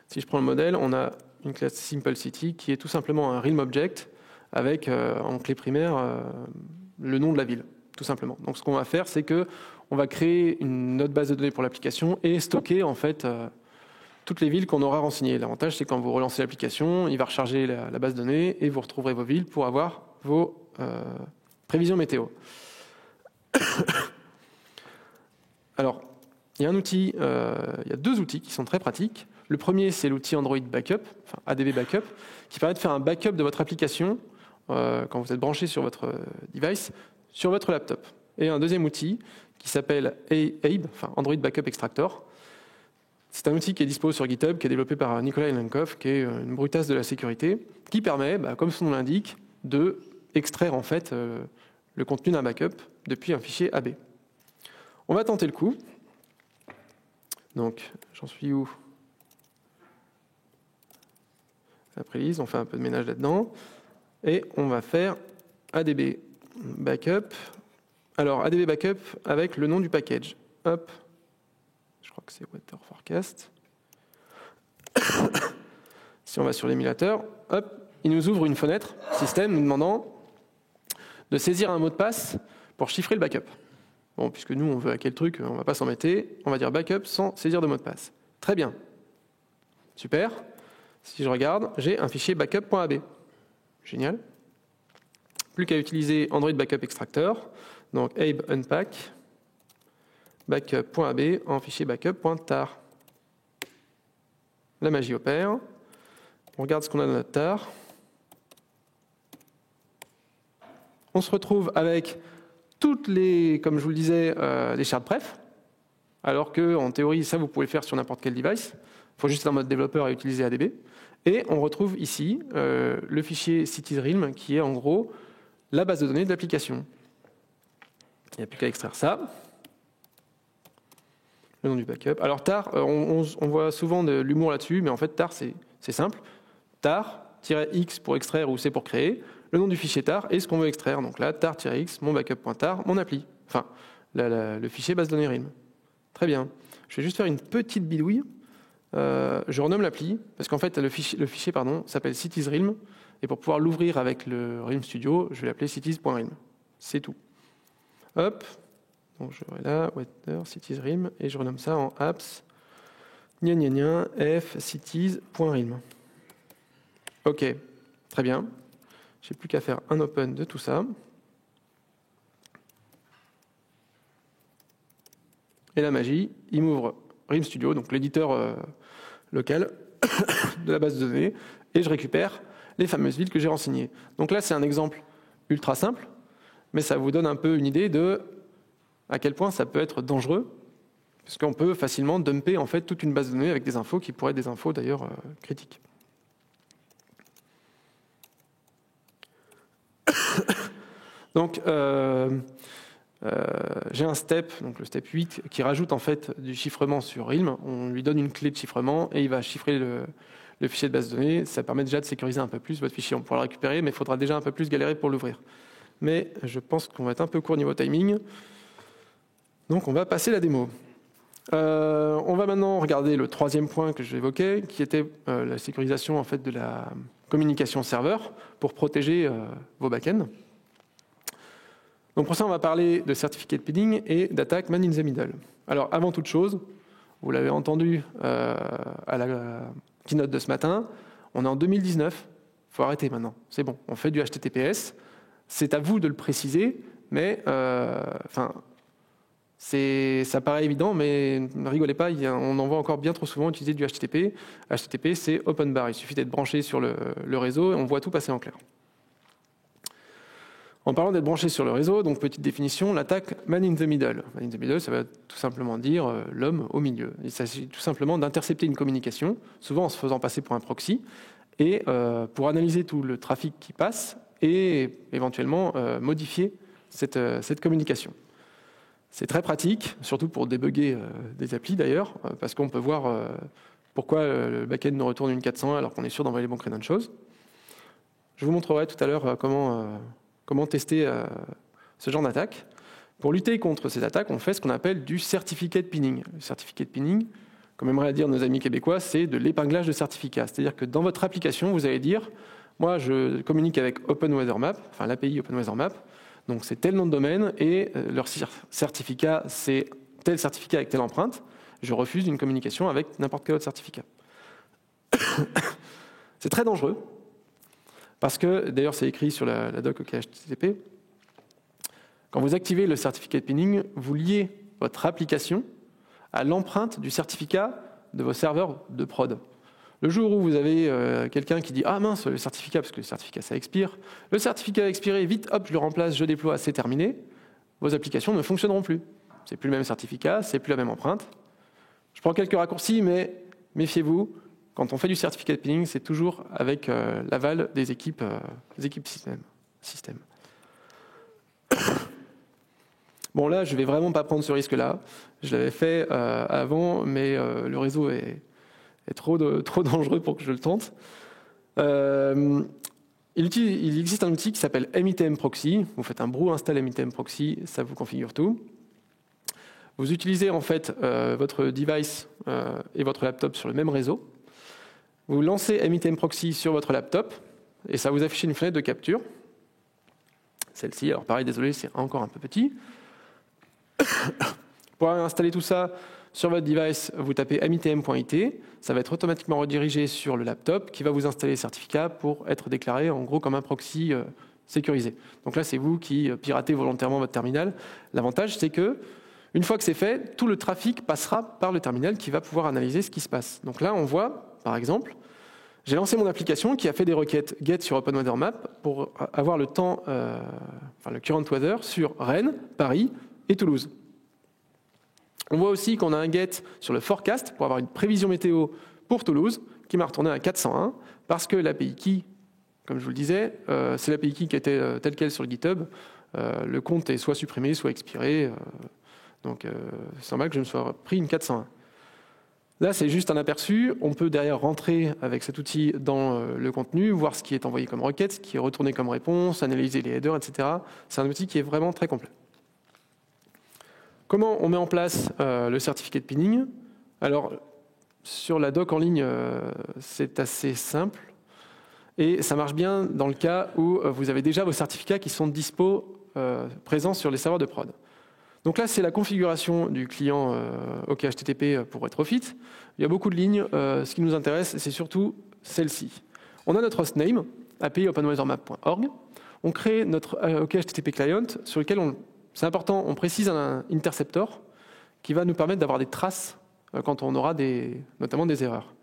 Si je prends le modèle, on a une classe Simple City qui est tout simplement un Realm Object avec en clé primaire le nom de la ville, tout simplement. Donc ce qu'on va faire, c'est que on va créer une autre base de données pour l'application et stocker en fait toutes les villes qu'on aura renseignées. L'avantage, c'est quand vous relancez l'application, il va recharger la base de données et vous retrouverez vos villes pour avoir vos prévisions météo. Alors, il y a un outil, il y a 2 outils qui sont très pratiques. Le premier, c'est l'outil Android Backup, enfin ADB Backup, qui permet de faire un backup de votre application quand vous êtes branché sur votre device, sur votre laptop. Et un deuxième outil qui s'appelle Abe, enfin Android Backup Extractor. C'est un outil qui est dispo sur GitHub, qui est développé par Nikolai Lenkov, qui est une brutasse de la sécurité, qui permet, comme son nom l'indique, de extraire en fait le contenu d'un backup depuis un fichier AB. On va tenter le coup. Donc, j'en suis où? La prélise, on fait un peu de ménage là-dedans. Et on va faire ADB Backup. Alors, ADB Backup avec le nom du package. Hop. Je crois que c'est Weather Forecast. Si on va sur l'émulateur, hop, il nous ouvre une fenêtre système nous demandant de saisir un mot de passe pour chiffrer le backup. Bon, puisque nous, on veut hacker le truc, on ne va pas s'embêter. On va dire backup sans saisir de mot de passe. Très bien. Super. Si je regarde, j'ai un fichier backup.ab. Génial. Plus qu'à utiliser Android Backup Extractor. Donc, Abe Unpack, backup.ab en fichier backup.tar. La magie opère. On regarde ce qu'on a dans notre tar. On se retrouve avec toutes les, comme je vous le disais, les shared pref, alors que en théorie, ça vous pouvez le faire sur n'importe quel device. Il faut juste être en mode développeur et utiliser ADB. Et on retrouve ici le fichier CitiesRealm, qui est en gros la base de données de l'application. Il n'y a plus qu'à extraire ça. Le nom du backup. Alors tar, on voit souvent de l'humour là-dessus, mais en fait tar, c'est simple. Tar-x pour extraire ou C pour créer. Le nom du fichier tar et ce qu'on veut extraire. Donc là, tar-x, mon backup.tar, mon appli. Enfin, le fichier base de données Realm. Très bien. Je vais juste faire une petite bidouille. Je renomme l'appli, parce qu'en fait, le fichier s'appelle CitiesRealm. Et pour pouvoir l'ouvrir avec le Realm Studio, je vais l'appeler cities.realm. C'est tout. Hop. Donc j'aurai là, Weather, CitiesRealm, et je renomme ça en apps, f cities.realm. Ok, très bien. J'ai plus qu'à faire un open de tout ça. Et la magie, il m'ouvre Realm Studio, donc l'éditeur local de la base de données, et je récupère les fameuses villes que j'ai renseignées. Donc là, c'est un exemple ultra simple, mais ça vous donne un peu une idée de à quel point ça peut être dangereux, parce qu'on peut facilement dumper en fait toute une base de données avec des infos qui pourraient être des infos d'ailleurs critiques. Donc, j'ai un step, donc le step 8, qui rajoute en fait du chiffrement sur Realm. On lui donne une clé de chiffrement et il va chiffrer le fichier de base de données. Ça permet déjà de sécuriser un peu plus votre fichier. On pourra le récupérer, mais il faudra déjà un peu plus galérer pour l'ouvrir. Mais je pense qu'on va être un peu court niveau timing. Donc, on va passer la démo. On va maintenant regarder le troisième point que j'évoquais, qui était la sécurisation en fait, de la communication serveur pour protéger vos backends. Donc pour ça, on va parler de certificate pinning et d'attaque man in the middle. Alors avant toute chose, vous l'avez entendu à la keynote de ce matin, on est en 2019, il faut arrêter maintenant, c'est bon, on fait du HTTPS, c'est à vous de le préciser, mais ça paraît évident, mais ne rigolez pas, on en voit encore bien trop souvent utiliser du HTTP. HTTP, c'est open bar, il suffit d'être branché sur le réseau et on voit tout passer en clair. En parlant d'être branché sur le réseau, donc petite définition, l'attaque man in the middle. Man in the middle, ça veut tout simplement dire l'homme au milieu. Il s'agit tout simplement d'intercepter une communication, souvent en se faisant passer pour un proxy, et pour analyser tout le trafic qui passe et éventuellement modifier cette communication. C'est très pratique, surtout pour débugger des applis d'ailleurs, parce qu'on peut voir pourquoi le backend nous retourne une 401 alors qu'on est sûr d'envoyer les bons credentials. Je vous montrerai tout à l'heure comment tester ce genre d'attaque. Pour lutter contre ces attaques, on fait ce qu'on appelle du certificate pinning. Le certificate pinning, comme aimeraient dire nos amis québécois, c'est de l'épinglage de certificats. C'est-à-dire que dans votre application, vous allez dire « moi, je communique avec OpenWeatherMap, enfin l'API OpenWeatherMap, donc c'est tel nom de domaine et leur certificat, c'est tel certificat avec telle empreinte. Je refuse une communication avec n'importe quel autre certificat. » C'est très dangereux parce que, d'ailleurs c'est écrit sur la doc OKHTTP, quand vous activez le certificate pinning, vous liez votre application à l'empreinte du certificat de vos serveurs de prod. Le jour où vous avez quelqu'un qui dit « Ah mince, le certificat, parce que le certificat ça expire, le certificat a expiré, vite, hop, je le remplace, je déploie, c'est terminé », vos applications ne fonctionneront plus. C'est plus le même certificat, c'est plus la même empreinte. Je prends quelques raccourcis, mais méfiez-vous, quand on fait du certificate pinning, c'est toujours avec l'aval des équipes système. Bon là, je ne vais vraiment pas prendre ce risque-là. Je l'avais fait avant, mais le réseau est trop dangereux pour que je le tente. Il existe un outil qui s'appelle MITM Proxy. Vous faites un brew install MITM Proxy, ça vous configure tout. Vous utilisez en fait votre device et votre laptop sur le même réseau. Vous lancez MITM Proxy sur votre laptop et ça vous affiche une fenêtre de capture. Celle-ci, alors pareil, désolé, c'est encore un peu petit. Pour installer tout ça sur votre device, vous tapez mitm.it, ça va être automatiquement redirigé sur le laptop qui va vous installer le certificat pour être déclaré en gros comme un proxy sécurisé. Donc là, c'est vous qui piratez volontairement votre terminal. L'avantage, c'est que une fois que c'est fait, tout le trafic passera par le terminal qui va pouvoir analyser ce qui se passe. Donc là, on voit, par exemple, j'ai lancé mon application qui a fait des requêtes GET sur OpenWeatherMap pour avoir le temps, le current weather sur Rennes, Paris et Toulouse. On voit aussi qu'on a un GET sur le forecast pour avoir une prévision météo pour Toulouse qui m'a retourné à 401 parce que l'API key, comme je vous le disais, c'est l'API key qui était telle quelle sur le GitHub. Le compte est soit supprimé, soit expiré. Donc c'est normal que je me sois pris une 401. Là, c'est juste un aperçu. On peut derrière rentrer avec cet outil dans le contenu, voir ce qui est envoyé comme requête, ce qui est retourné comme réponse, analyser les headers, etc. C'est un outil qui est vraiment très complet. Comment on met en place le certificate pinning? Alors, sur la doc en ligne, c'est assez simple. Et ça marche bien dans le cas où vous avez déjà vos certificats qui sont présents sur les serveurs de prod. Donc là, c'est la configuration du client OKHTTP pour Retrofit. Il y a beaucoup de lignes. Ce qui nous intéresse, c'est surtout celle-ci. On a notre hostname, API openweathermap.org. On crée notre OKHTTP client sur lequel c'est important, on précise un interceptor qui va nous permettre d'avoir des traces quand on aura notamment des erreurs.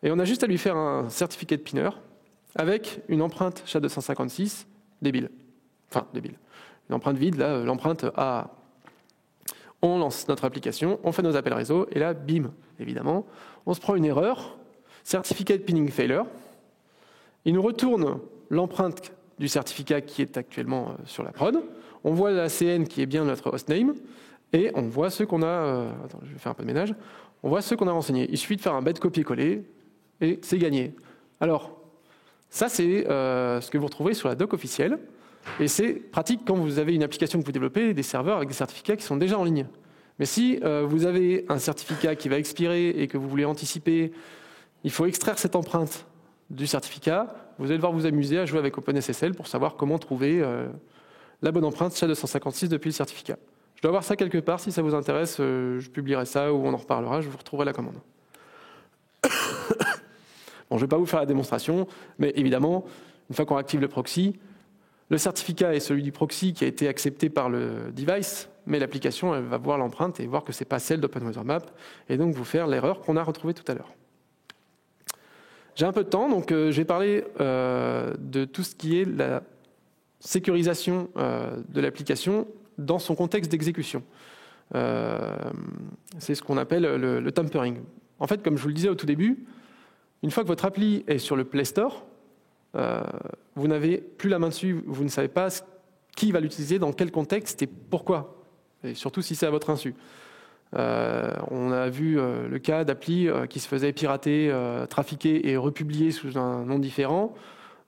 Et on a juste à lui faire un certificate pinner avec une empreinte SHA-256 débile. Enfin, débile. Une empreinte vide, là, l'empreinte A. On lance notre application, on fait nos appels réseau, et là, bim, évidemment, on se prend une erreur, certificate pinning failure. Il nous retourne l'empreinte du certificat qui est actuellement sur la prod. On voit la CN qui est bien notre hostname, et on voit ce qu'on a... attends, je vais faire un peu de ménage. On voit ce qu'on a renseigné. Il suffit de faire un bête copier-coller, et c'est gagné. Alors, ça, c'est ce que vous retrouvez sur la doc officielle. Et c'est pratique quand vous avez une application que vous développez, des serveurs avec des certificats qui sont déjà en ligne. Mais si vous avez un certificat qui va expirer et que vous voulez anticiper, il faut extraire cette empreinte du certificat. Vous allez devoir vous amuser à jouer avec OpenSSL pour savoir comment trouver la bonne empreinte SHA-256 depuis le certificat. Je dois avoir ça quelque part. Si ça vous intéresse, je publierai ça ou on en reparlera. Je vous retrouverai la commande. Bon, je ne vais pas vous faire la démonstration, mais évidemment, une fois qu'on active le proxy, le certificat est celui du proxy qui a été accepté par le device, mais l'application elle va voir l'empreinte et voir que ce n'est pas celle d'OpenWeatherMap, et donc vous faire l'erreur qu'on a retrouvée tout à l'heure. J'ai un peu de temps, donc je vais parler de tout ce qui est la sécurisation de l'application dans son contexte d'exécution. C'est ce qu'on appelle le tampering. En fait, comme je vous le disais au tout début, une fois que votre appli est sur le Play Store, vous n'avez plus la main dessus, vous ne savez pas qui va l'utiliser, dans quel contexte et pourquoi, et surtout si c'est à votre insu. On a vu le cas d'applis qui se faisaient pirater, trafiquer et republier sous un nom différent.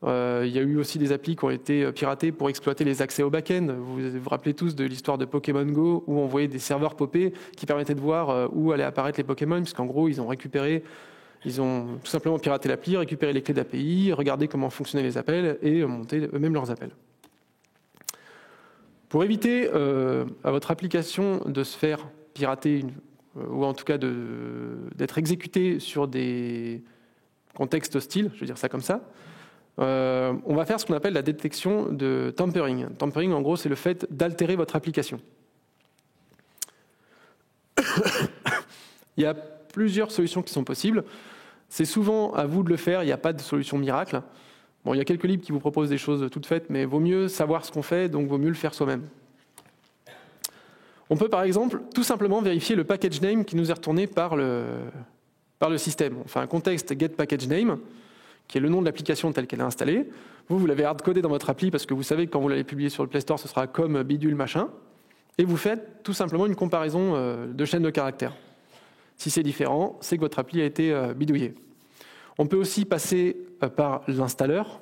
Il y a eu aussi des applis qui ont été piratées pour exploiter les accès au back-end. Vous vous rappelez tous de l'histoire de Pokémon Go, où on voyait des serveurs popper qui permettaient de voir où allaient apparaître les Pokémon, puisqu'en gros, ils ont tout simplement piraté l'appli, récupéré les clés d'API, regardé comment fonctionnaient les appels et monté eux-mêmes leurs appels. Pour éviter à votre application de se faire pirater, ou en tout cas d'être exécutée sur des contextes hostiles, je vais dire ça comme ça, on va faire ce qu'on appelle la détection de tampering. Tampering, en gros, c'est le fait d'altérer votre application. Il y a plusieurs solutions qui sont possibles. C'est souvent à vous de le faire, il n'y a pas de solution miracle. Bon, il y a quelques livres qui vous proposent des choses toutes faites, mais vaut mieux savoir ce qu'on fait, donc vaut mieux le faire soi-même. On peut par exemple tout simplement vérifier le package name qui nous est retourné par le système. On fait un contexte getPackageName, qui est le nom de l'application telle qu'elle est installée. Vous l'avez hard-codé dans votre appli parce que vous savez que quand vous l'allez publier sur le Play Store, ce sera comme bidule machin. Et vous faites tout simplement une comparaison de chaînes de caractères. Si c'est différent, c'est que votre appli a été bidouillée. On peut aussi passer par l'installeur,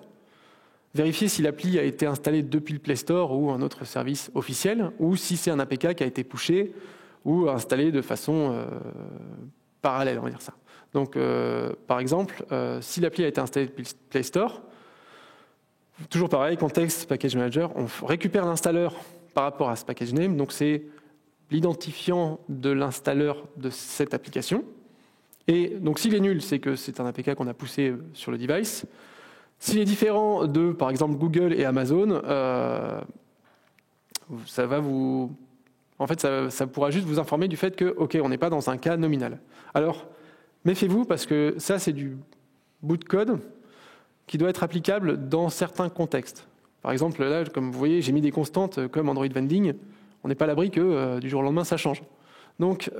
vérifier si l'appli a été installée depuis le Play Store ou un autre service officiel, ou si c'est un APK qui a été pushé ou installé de façon parallèle, on va dire ça. Donc, par exemple, si l'appli a été installée depuis le Play Store, toujours pareil, contexte, package manager, on récupère l'installeur par rapport à ce package name, donc c'est l'identifiant de l'installeur de cette application. Et donc s'il est nul, c'est que c'est un APK qu'on a poussé sur le device. S'il est différent de, par exemple, Google et Amazon, ça va vous... En fait, ça pourra juste vous informer du fait que, OK, on n'est pas dans un cas nominal. Alors, méfiez-vous parce que ça, c'est du bout de code qui doit être applicable dans certains contextes. Par exemple, là, comme vous voyez, j'ai mis des constantes comme Android Vending. On n'est pas à l'abri que du jour au lendemain, ça change. Donc,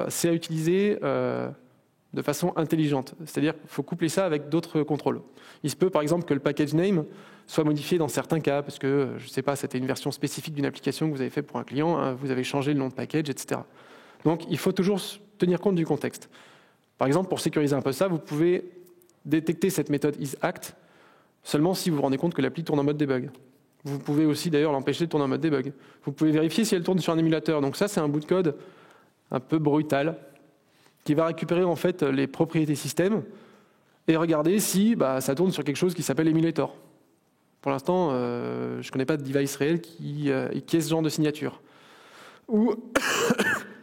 c'est à utiliser de façon intelligente. C'est-à-dire qu'il faut coupler ça avec d'autres contrôles. Il se peut, par exemple, que le package name soit modifié dans certains cas, parce que, je ne sais pas, c'était une version spécifique d'une application que vous avez fait pour un client, hein, vous avez changé le nom de package, etc. Donc, il faut toujours tenir compte du contexte. Par exemple, pour sécuriser un peu ça, vous pouvez détecter cette méthode isAct seulement si vous vous rendez compte que l'appli tourne en mode debug. Vous pouvez aussi d'ailleurs l'empêcher de tourner en mode debug. Vous pouvez vérifier si elle tourne sur un émulateur. Donc ça, c'est un bout de code un peu brutal qui va récupérer en fait les propriétés système et regarder si ça tourne sur quelque chose qui s'appelle Emulator. Pour l'instant, je ne connais pas de device réel qui ait ce genre de signature. Ou,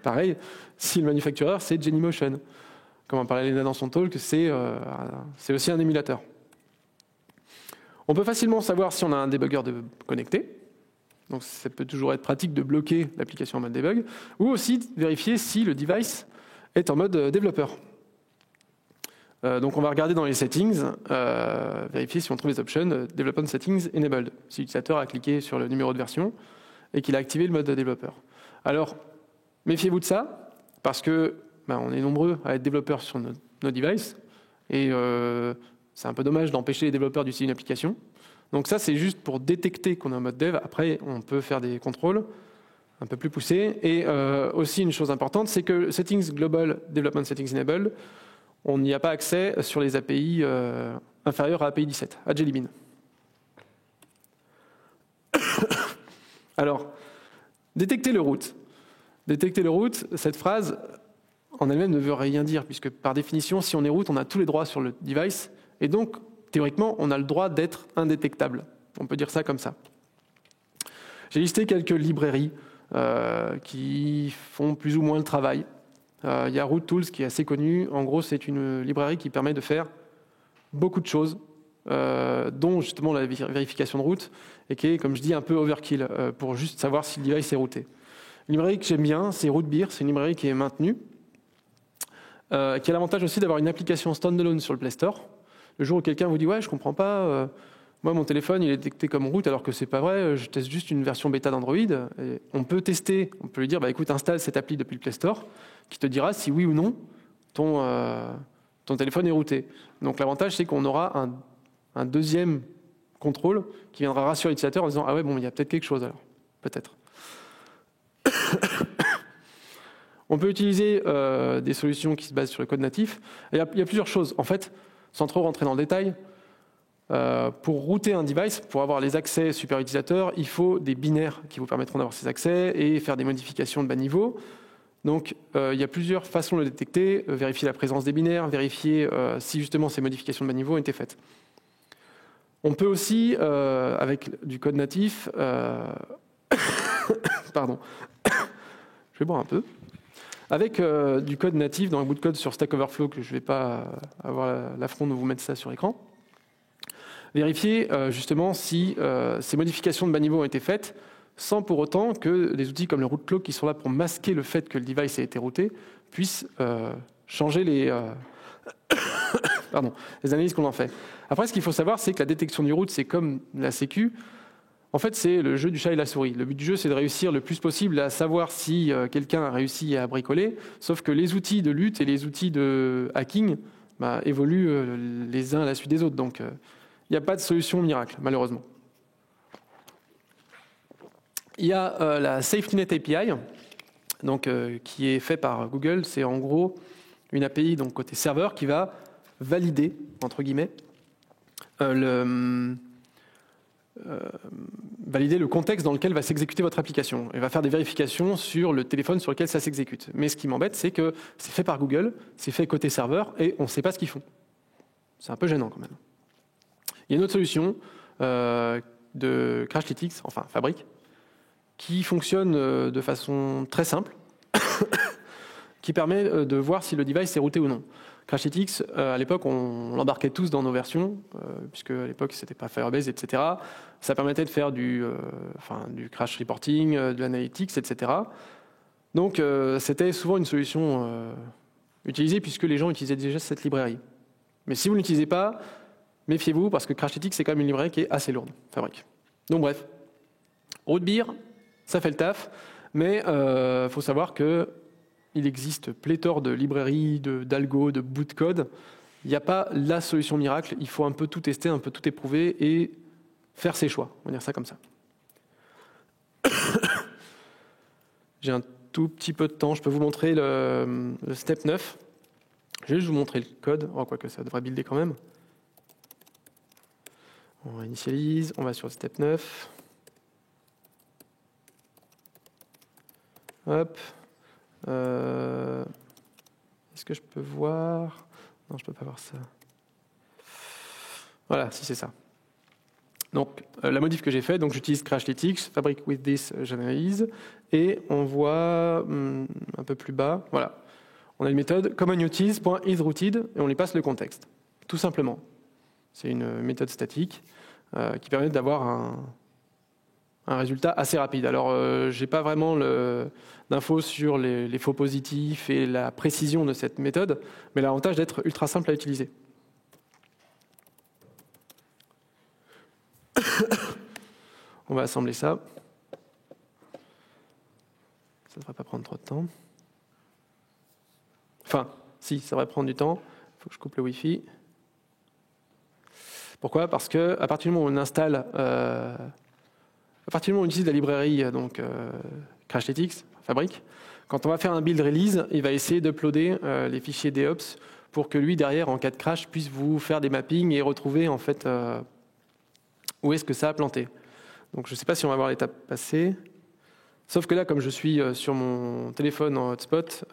pareil, si le manufactureur, c'est Genymotion. Comme on parlait Léna dans son talk, c'est aussi un émulateur. On peut facilement savoir si on a un débugger connecté. Donc ça peut toujours être pratique de bloquer l'application en mode debug. Ou aussi vérifier si le device est en mode développeur. Donc on va regarder dans les settings, vérifier si on trouve les options Development Settings Enabled. Si l'utilisateur a cliqué sur le numéro de version et qu'il a activé le mode développeur. Alors, méfiez-vous de ça, parce que on est nombreux à être développeurs sur nos devices. Et c'est un peu dommage d'empêcher les développeurs d'utiliser une application. Donc ça, c'est juste pour détecter qu'on est en mode dev. Après, on peut faire des contrôles un peu plus poussés. Et aussi, une chose importante, c'est que Settings Global Development Settings Enabled, on n'y a pas accès sur les API inférieures à API 17, à Jelly Bean. Alors, détecter le root. Détecter le root, cette phrase en elle-même ne veut rien dire, puisque par définition, si on est root, on a tous les droits sur le device, et donc, théoriquement, on a le droit d'être indétectable. On peut dire ça comme ça. J'ai listé quelques librairies qui font plus ou moins le travail. Il y a Root Tools qui est assez connu. En gros, c'est une librairie qui permet de faire beaucoup de choses, dont justement la vérification de root, et qui est, comme je dis, un peu overkill, pour juste savoir si le device est routé. Une librairie que j'aime bien, c'est Rootbeer. C'est une librairie qui est maintenue, qui a l'avantage aussi d'avoir une application standalone sur le Play Store. Le jour où quelqu'un vous dit « Ouais, je comprends pas, moi mon téléphone il est détecté comme root alors que c'est pas vrai, je teste juste une version bêta d'Android », et on peut tester, on peut lui dire « Écoute, installe cette appli depuis le Play Store », qui te dira si oui ou non ton téléphone est routé. Donc l'avantage, c'est qu'on aura un deuxième contrôle qui viendra rassurer l'utilisateur en disant « Ah ouais, bon, il y a peut-être quelque chose alors, peut-être ». On peut utiliser des solutions qui se basent sur le code natif. Il y a plusieurs choses. En fait, sans trop rentrer dans le détail, pour router un device, pour avoir les accès super utilisateurs, il faut des binaires qui vous permettront d'avoir ces accès et faire des modifications de bas niveau. Donc, il y a plusieurs façons de le détecter. Vérifier la présence des binaires, vérifier si justement ces modifications de bas niveau ont été faites. On peut aussi, avec du code natif, pardon, je vais boire un peu. Avec du code natif dans un bout de code sur Stack Overflow, que je ne vais pas avoir l'affront de vous mettre ça sur l'écran, vérifier justement si ces modifications de bas niveau ont été faites, sans pour autant que des outils comme le root cloak, qui sont là pour masquer le fait que le device a été routé, puissent changer les analyses qu'on en fait. Après, ce qu'il faut savoir, c'est que la détection du root, c'est comme la sécu. En fait, c'est le jeu du chat et la souris. Le but du jeu, c'est de réussir le plus possible à savoir si quelqu'un a réussi à bricoler, sauf que les outils de lutte et les outils de hacking évoluent les uns à la suite des autres. Donc, il n'y a pas de solution miracle, malheureusement. Il y a la SafetyNet API, donc, qui est fait par Google. C'est en gros une API donc, côté serveur qui va valider, entre guillemets, valider le contexte dans lequel va s'exécuter votre application. Et va faire des vérifications sur le téléphone sur lequel ça s'exécute. Mais ce qui m'embête, c'est que c'est fait par Google, c'est fait côté serveur, et on ne sait pas ce qu'ils font. C'est un peu gênant quand même. Il y a une autre solution de Crashlytics, enfin Fabric, qui fonctionne de façon très simple, qui permet de voir si le device est routé ou non. Crashlytics, à l'époque, on l'embarquait tous dans nos versions, puisque à l'époque, c'était pas Firebase, etc. Ça permettait de faire du crash reporting, de l'analytics, etc. Donc, c'était souvent une solution utilisée, puisque les gens utilisaient déjà cette librairie. Mais si vous ne l'utilisez pas, méfiez-vous, parce que Crashlytics, c'est quand même une librairie qui est assez lourde, Fabric. Donc, bref. Rootbeer, ça fait le taf, mais faut savoir que il existe pléthore de librairies, d'algo, de bouts de code. Il n'y a pas la solution miracle. Il faut un peu tout tester, un peu tout éprouver et faire ses choix. On va dire ça comme ça. J'ai un tout petit peu de temps. Je peux vous montrer le step 9. Je vais juste vous montrer le code. Oh, quoique ça devrait builder quand même. On initialise. On va sur le step 9. Hop. Est-ce que je peux voir? Non, je peux pas voir ça. Voilà, si c'est ça. Donc, la modif que j'ai fait, donc j'utilise Crashlytics, Fabric with this, j'analyse, et on voit un peu plus bas, voilà. On a une méthode commonutils.isRooted et on lui passe le contexte, tout simplement. C'est une méthode statique qui permet d'avoir un résultat assez rapide. Alors, je n'ai pas vraiment d'infos sur les faux positifs et la précision de cette méthode, mais l'avantage d'être ultra simple à utiliser. On va assembler ça. Ça ne devrait pas prendre trop de temps. Enfin, si, ça devrait prendre du temps. Il faut que je coupe le Wi-Fi. Pourquoi? Parce qu'à partir du moment où on installe... À partir du moment où on utilise la librairie Crashlytics, Fabric, quand on va faire un build release, il va essayer d'uploader les fichiers DEOps pour que lui, derrière, en cas de crash, puisse vous faire des mappings et retrouver en fait où est-ce que ça a planté. Donc je ne sais pas si on va voir l'étape passée. Sauf que là, comme je suis sur mon téléphone en hotspot,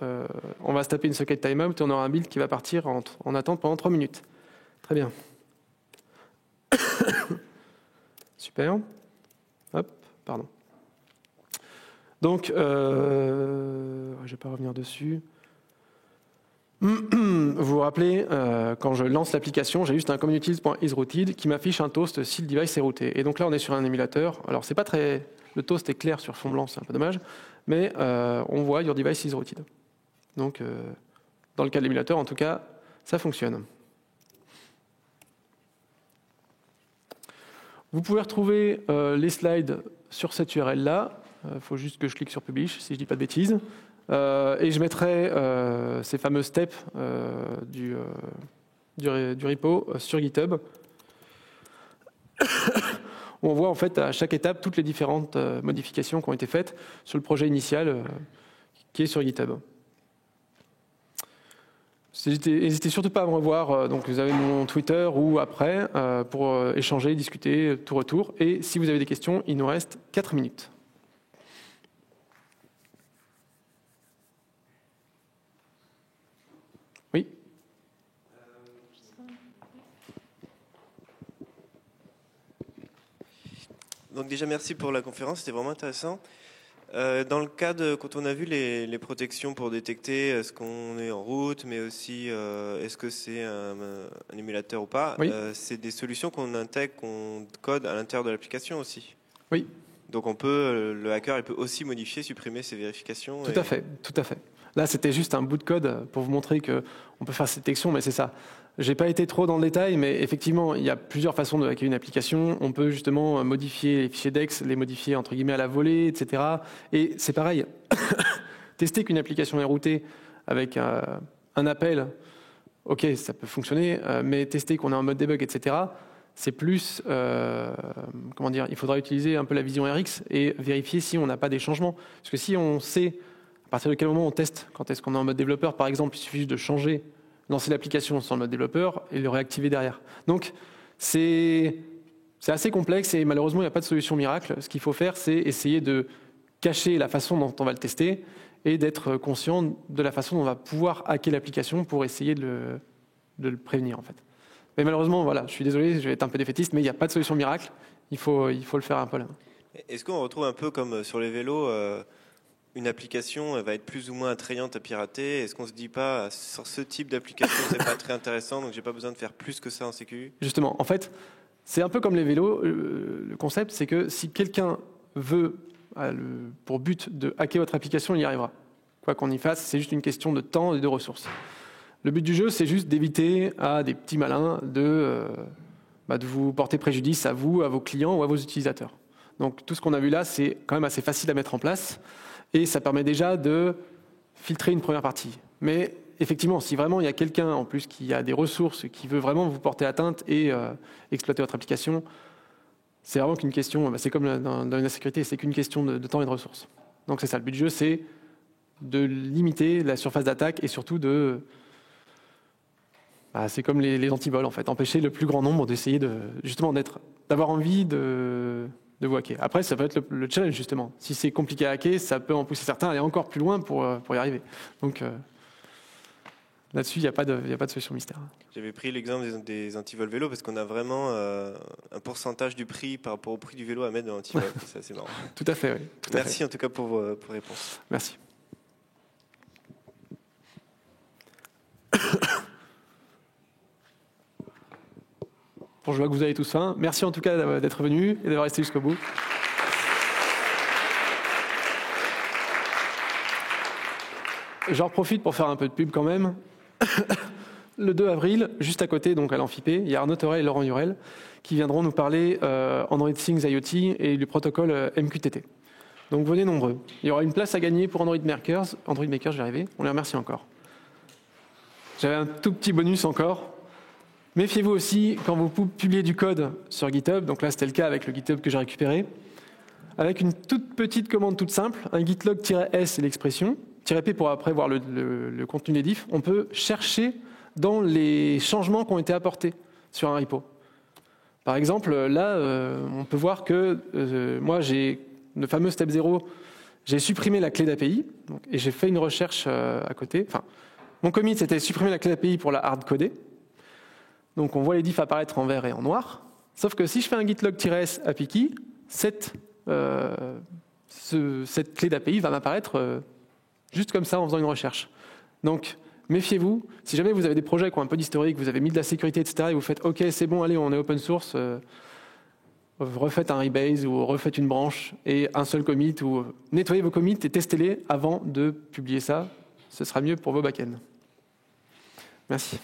on va se taper une socket timeout et on aura un build qui va partir en attente pendant 3 minutes. Très bien. Super. Hop, pardon. Donc, je ne vais pas revenir dessus. Vous vous rappelez, quand je lance l'application, j'ai juste un communities.isRooted qui m'affiche un toast si le device est routé. Et donc là, on est sur un émulateur. Alors, c'est pas très... Le toast est clair sur fond blanc, c'est un peu dommage. Mais on voit your device is rooted. Donc, dans le cas de l'émulateur, en tout cas, ça fonctionne. Vous pouvez retrouver les slides sur cette URL-là. Il faut juste que je clique sur Publish, si je ne dis pas de bêtises. Et je mettrai ces fameux steps du repo sur GitHub. Où on voit en fait à chaque étape toutes les différentes modifications qui ont été faites sur le projet initial qui est sur GitHub. N'hésitez surtout pas à me revoir, donc vous avez mon Twitter ou après pour échanger, discuter, tout retour. Et si vous avez des questions, il nous reste 4 minutes. Oui. Donc déjà merci pour la conférence, c'était vraiment intéressant. Dans le cas de quand on a vu les protections pour détecter est-ce qu'on est en route, mais aussi est-ce que c'est un émulateur ou pas, oui. C'est des solutions qu'on intègre, qu'on code à l'intérieur de l'application aussi. Oui. Donc le hacker il peut aussi modifier, supprimer ces vérifications. Tout à fait, tout à fait. Là, c'était juste un bout de code pour vous montrer qu'on peut faire cette détection, mais c'est ça. Je n'ai pas été trop dans le détail, mais effectivement, il y a plusieurs façons de hacker une application. On peut justement modifier les fichiers DEX, les modifier entre guillemets à la volée, etc. Et c'est pareil, tester qu'une application est routée avec un appel, ok, ça peut fonctionner, mais tester qu'on est en mode debug, etc., c'est plus, comment dire, il faudra utiliser un peu la vision RX et vérifier si on n'a pas des changements. Parce que si on sait à partir de quel moment on teste, quand est-ce qu'on est en mode développeur, par exemple, il suffit juste de changer, lancer l'application sans le mode développeur et le réactiver derrière. Donc, c'est assez complexe et malheureusement, il n'y a pas de solution miracle. Ce qu'il faut faire, c'est essayer de cacher la façon dont on va le tester et d'être conscient de la façon dont on va pouvoir hacker l'application pour essayer de le prévenir, en fait. Mais malheureusement, voilà, je suis désolé, je vais être un peu défaitiste, mais il n'y a pas de solution miracle. Il faut le faire un peu là. Est-ce qu'on retrouve un peu comme sur les vélos une application va être plus ou moins attrayante à pirater? Est-ce qu'on se dit pas sur ce type d'application c'est pas très intéressant, donc j'ai pas besoin de faire plus que ça en sécu? Justement, en fait, c'est un peu comme les vélos. Le concept, c'est que si quelqu'un veut, pour but de hacker votre application, il y arrivera. Quoi qu'on y fasse, c'est juste une question de temps et de ressources. Le but du jeu, c'est juste d'éviter à des petits malins de vous porter préjudice à vous, à vos clients ou à vos utilisateurs. Donc tout ce qu'on a vu là, c'est quand même assez facile à mettre en place et ça permet déjà de filtrer une première partie. Mais effectivement, si vraiment il y a quelqu'un en plus qui a des ressources, qui veut vraiment vous porter atteinte et exploiter votre application, c'est vraiment qu'une question, c'est comme dans la sécurité, c'est qu'une question de temps et de ressources. Donc c'est ça, le but du jeu, c'est de limiter la surface d'attaque et surtout c'est comme les antivols en fait, empêcher le plus grand nombre d'essayer d'avoir envie de vous hacker. Après, ça peut être le challenge justement. Si c'est compliqué à hacker, ça peut en pousser certains à aller encore plus loin pour y arriver. Donc là-dessus, il n'y a pas de solution mystère. J'avais pris l'exemple des antivols vélo parce qu'on a vraiment un pourcentage du prix par rapport au prix du vélo à mettre dans l'antivol. C'est assez marrant. Tout à fait, oui. Merci en tout cas pour vos réponses. Merci. Bon, je vois que vous avez tous faim. Merci en tout cas d'être venus et d'avoir resté jusqu'au bout. J'en profite pour faire un peu de pub quand même. Le 2 avril, juste à côté, donc à l'Amphipé, il y a Arnaud Thorel et Laurent Hurel qui viendront nous parler Android Things IoT et du protocole MQTT. Donc venez nombreux. Il y aura une place à gagner pour Android Makers. Android Makers, j'y arrivais. On les remercie encore. J'avais un tout petit bonus encore. Méfiez-vous aussi quand vous publiez du code sur GitHub, donc là c'était le cas avec le GitHub que j'ai récupéré, avec une toute petite commande toute simple, un gitlog-s et l'expression, -p pour après voir le contenu des diffs, on peut chercher dans les changements qui ont été apportés sur un repo. Par exemple, là, on peut voir que moi j'ai le fameux step 0 j'ai supprimé la clé d'API et j'ai fait une recherche à côté. Enfin, mon commit, c'était supprimer la clé d'API pour la hard-coder. Donc, on voit les diffs apparaître en vert et en noir. Sauf que si je fais un gitlog-s API key, cette clé d'API va m'apparaître juste comme ça en faisant une recherche. Donc, méfiez-vous. Si jamais vous avez des projets qui ont un peu d'historique, vous avez mis de la sécurité, etc., et vous faites « OK, c'est bon, allez, on est open source », vous refaites un rebase ou refaites une branche et un seul commit, ou nettoyez vos commits et testez-les avant de publier ça. Ce sera mieux pour vos backends. Merci.